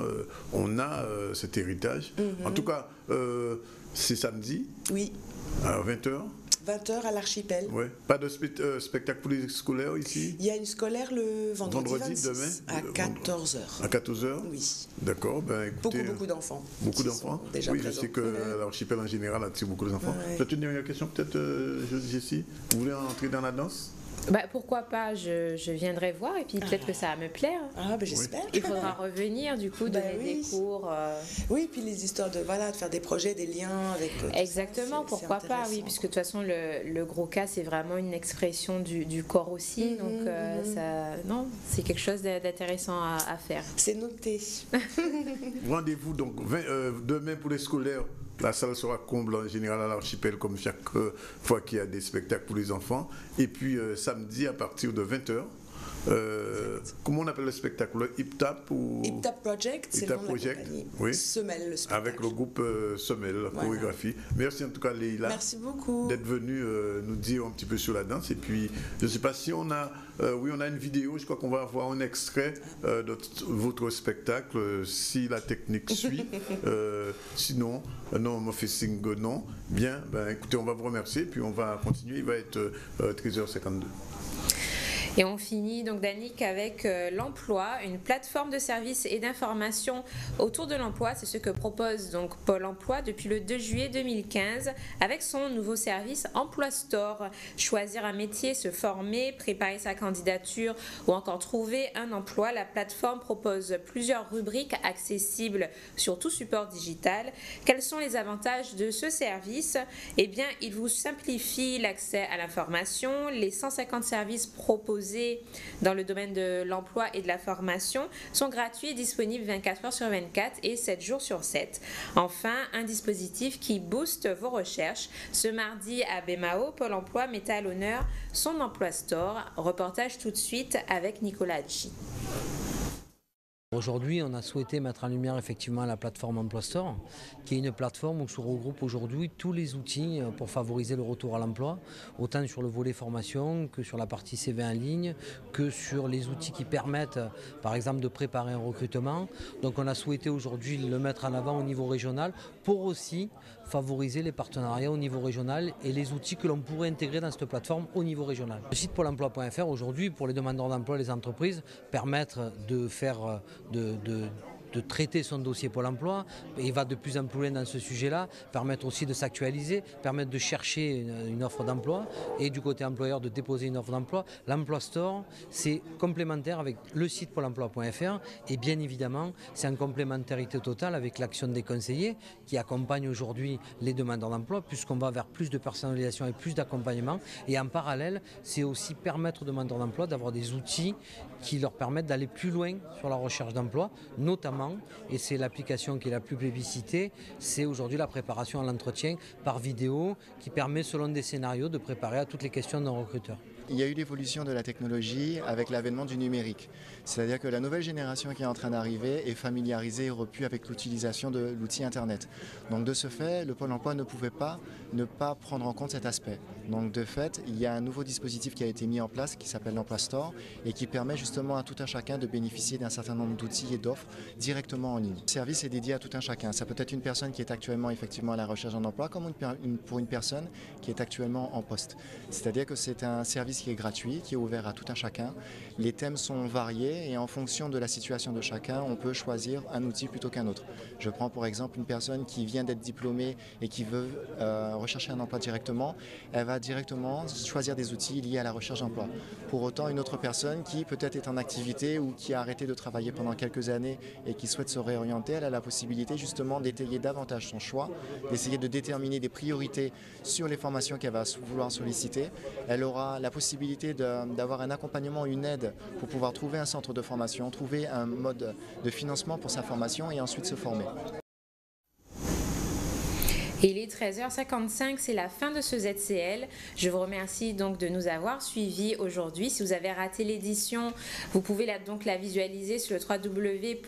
on a cet héritage. En tout cas, c'est samedi. Oui. À 20h. 20h à l'archipel. Ouais. Pas de spectacle pour les scolaires ici? Il y a une scolaire le vendredi 26, demain à 14h. À 14h? Oui. D'accord. Ben, écoutez, beaucoup d'enfants. Beaucoup d'enfants? Oui, je sais que l'archipel en général attire beaucoup d'enfants. Peut-être une dernière question, peut-être, Jessie? Vous voulez entrer dans la danse? Pourquoi pas, je viendrai voir et puis peut-être que ça va me plaire. Ah, ben j'espère. Il faudra revenir du coup, donner des cours. Oui, puis les histoires de faire des projets, des liens avec... Exactement, pourquoi pas, oui, puisque de toute façon le gros cas c'est vraiment une expression du corps aussi, donc c'est quelque chose d'intéressant à faire. C'est noté. Rendez-vous donc demain pour les scolaires. La salle sera comble en général à l'archipel comme chaque fois qu'il y a des spectacles pour les enfants. Et puis samedi à partir de 20h, comment on appelle le spectacle? Le Hip Tap ou... Hip Tap Project, c'est le nom de la compagnie. Oui. Semelle, le spectacle. Avec le groupe Semelle, la chorégraphie. Merci en tout cas Leïla. Merci beaucoup. D'être venue nous dire un petit peu sur la danse. Et puis, je ne sais pas si on a... on a une vidéo, je crois qu'on va avoir un extrait de votre spectacle, si la technique suit. Sinon, non, on m'a fait signe non. Bien, écoutez, on va vous remercier, puis on va continuer. Il va être 13h52. Et on finit donc, Danick, avec l'emploi, une plateforme de services et d'information autour de l'emploi. C'est ce que propose donc Pôle emploi depuis le 2 juillet 2015 avec son nouveau service Emploi Store. Choisir un métier, se former, préparer sa candidature ou encore trouver un emploi. La plateforme propose plusieurs rubriques accessibles sur tout support digital. Quels sont les avantages de ce service? Eh bien, il vous simplifie l'accès à l'information. Les 150 services proposés dans le domaine de l'emploi et de la formation sont gratuits et disponibles 24 heures sur 24 et 7 jours sur 7. Enfin, un dispositif qui booste vos recherches. Ce mardi à Bemao, Pôle emploi mettait à l'honneur son Emploi Store. Reportage tout de suite avec Nicolas Hadji. Aujourd'hui, on a souhaité mettre en lumière effectivement la plateforme Emploi Store, qui est une plateforme où se regroupent aujourd'hui tous les outils pour favoriser le retour à l'emploi, autant sur le volet formation que sur la partie CV en ligne, que sur les outils qui permettent, par exemple, de préparer un recrutement. Donc on a souhaité aujourd'hui le mettre en avant au niveau régional pour aussi favoriser les partenariats au niveau régional et les outils que l'on pourrait intégrer dans cette plateforme au niveau régional. Le site pôle emploi.fr aujourd'hui, pour les demandeurs d'emploi et les entreprises, permettre de faire de traiter son dossier Pôle emploi, et il va de plus en plus loin dans ce sujet-là, permettre aussi de s'actualiser, permettre de chercher une offre d'emploi et du côté employeur de déposer une offre d'emploi. L'Emploi Store, c'est complémentaire avec le site pôle emploi.fr et bien évidemment, c'est en complémentarité totale avec l'action des conseillers qui accompagnent aujourd'hui les demandeurs d'emploi puisqu'on va vers plus de personnalisation et plus d'accompagnement. Et en parallèle, c'est aussi permettre aux demandeurs d'emploi d'avoir des outils qui leur permettent d'aller plus loin sur la recherche d'emploi, notamment, et c'est l'application qui est la plus plébiscitée, c'est aujourd'hui la préparation à l'entretien par vidéo qui permet, selon des scénarios, de préparer à toutes les questions d'un recruteur. Il y a eu l'évolution de la technologie avec l'avènement du numérique. C'est-à-dire que la nouvelle génération qui est en train d'arriver est familiarisée et repue avec l'utilisation de l'outil Internet. Donc de ce fait, le Pôle emploi ne pouvait pas ne pas prendre en compte cet aspect. Donc de fait, il y a un nouveau dispositif qui a été mis en place qui s'appelle l'Emploi Store et qui permet justement à tout un chacun de bénéficier d'un certain nombre d'outils et d'offres directement en ligne. Le service est dédié à tout un chacun. Ça peut être une personne qui est actuellement effectivement à la recherche d'un emploi comme pour une personne qui est actuellement en poste. C'est-à-dire que c'est un service qui est gratuit, qui est ouvert à tout un chacun. Les thèmes sont variés et en fonction de la situation de chacun, on peut choisir un outil plutôt qu'un autre. Je prends pour exemple une personne qui vient d'être diplômée et qui veut rechercher un emploi directement. Elle va directement choisir des outils liés à la recherche d'emploi. Pour autant, une autre personne qui peut-être est en activité ou qui a arrêté de travailler pendant quelques années et qui souhaite se réorienter, elle a la possibilité justement d'étayer davantage son choix, d'essayer de déterminer des priorités sur les formations qu'elle va vouloir solliciter. Elle aura la possibilité d'avoir un accompagnement, une aide pour pouvoir trouver un centre de formation, trouver un mode de financement pour sa formation et ensuite se former. Et il est 13h55, c'est la fin de ce ZCL. Je vous remercie donc de nous avoir suivis aujourd'hui. Si vous avez raté l'édition, vous pouvez donc la visualiser sur le www.zcl.tv.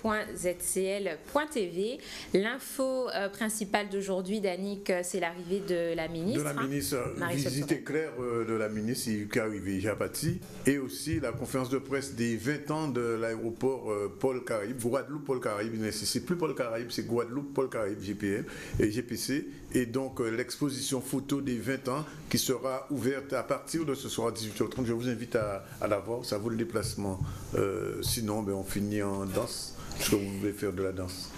L'info principale d'aujourd'hui, Danick, c'est l'arrivée de la ministre. De la ministre, visite éclair de la ministre qui est arrivée, Japati, et aussi la conférence de presse des 20 ans de l'aéroport Paul Caraïbe, Guadeloupe Paul Caraïbe. C'est plus Paul Caraïbe, c'est Guadeloupe Paul Caraïbe, GPL et GPC. et donc l'exposition photo des 20 ans qui sera ouverte à partir de ce soir à 18h30. Je vous invite à la voir, ça vaut le déplacement. Sinon, on finit en danse. Est-ce que vous voulez faire de la danse?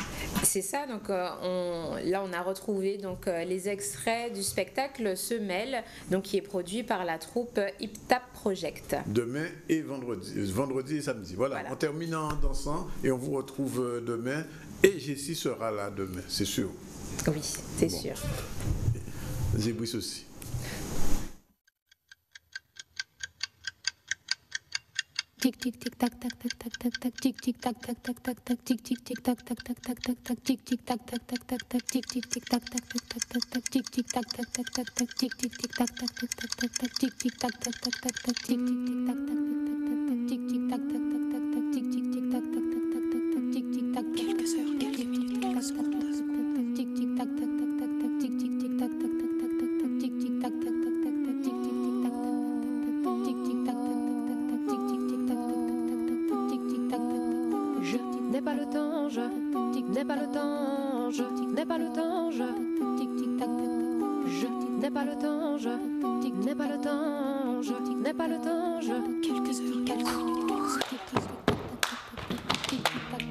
C'est ça, donc là on a retrouvé donc, les extraits du spectacle Semelle, donc, qui est produit par la troupe Hip-Tap Project. Demain et vendredi et samedi. Voilà, on termine en dansant et on vous retrouve demain. Et Jessie sera là demain, c'est sûr. Oui, c'est sûr. Zébris aussi. Tic tic tic tac tac tac tac tac tac tic tic tac tac tac tac tac tic tic tic tac tac tac tac tac tac tic tic tac tac tac tac tac tic tic tic tac tac tac tac tac tac tic tic tac tac tac tac tac tic tic tic tac tac tac tac tac tac tic tic tac tac tac tac tac tic tic tic tac tac tic tic tac tac tac tac tac tic tic tic tac tac tac tac tac tic tic tac quelques heures, quelques minutes, quelques secondes. Tic tic tac tac tac tac tac tic tic tic tac tac tac tac tac tic tic tac tac tac tac tac tic tic tic tac tic tic tac je n'ai pas le temps, je n'ai pas le temps, je n'ai pas le temps, je tic tic tac je n'ai pas le temps, je n'ai pas le temps, je n'ai pas le temps, je quelques heures, quelques minutes, tic tic tic tac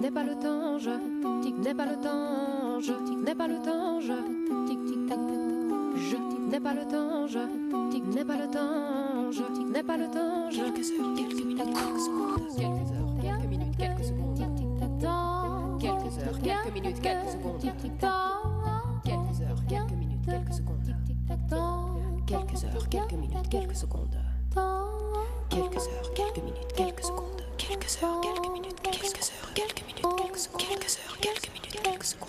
n'ai pas le temps, je n'ai pas le temps, je n'ai pas le temps, je tic tic tac je n'ai pas le temps, je n'ai pas le temps, je n'ai pas le temps, je quelques heures, quelques minutes, quelques secondes, quelques heures, quelques minutes, quelques secondes, tic tic tac quelques heures, quelques minutes, quelques secondes, tic tic tac quelques heures, quelques minutes, quelques secondes, tic tic tac quelques heures, quelques minutes, quelques secondes, quelques heures, quelques minutes, quelques secondes, quelques heures, quelques minutes, quelques heures, quelques minutes, quelques secondes, quelques heures, quelques minutes, quelques secondes.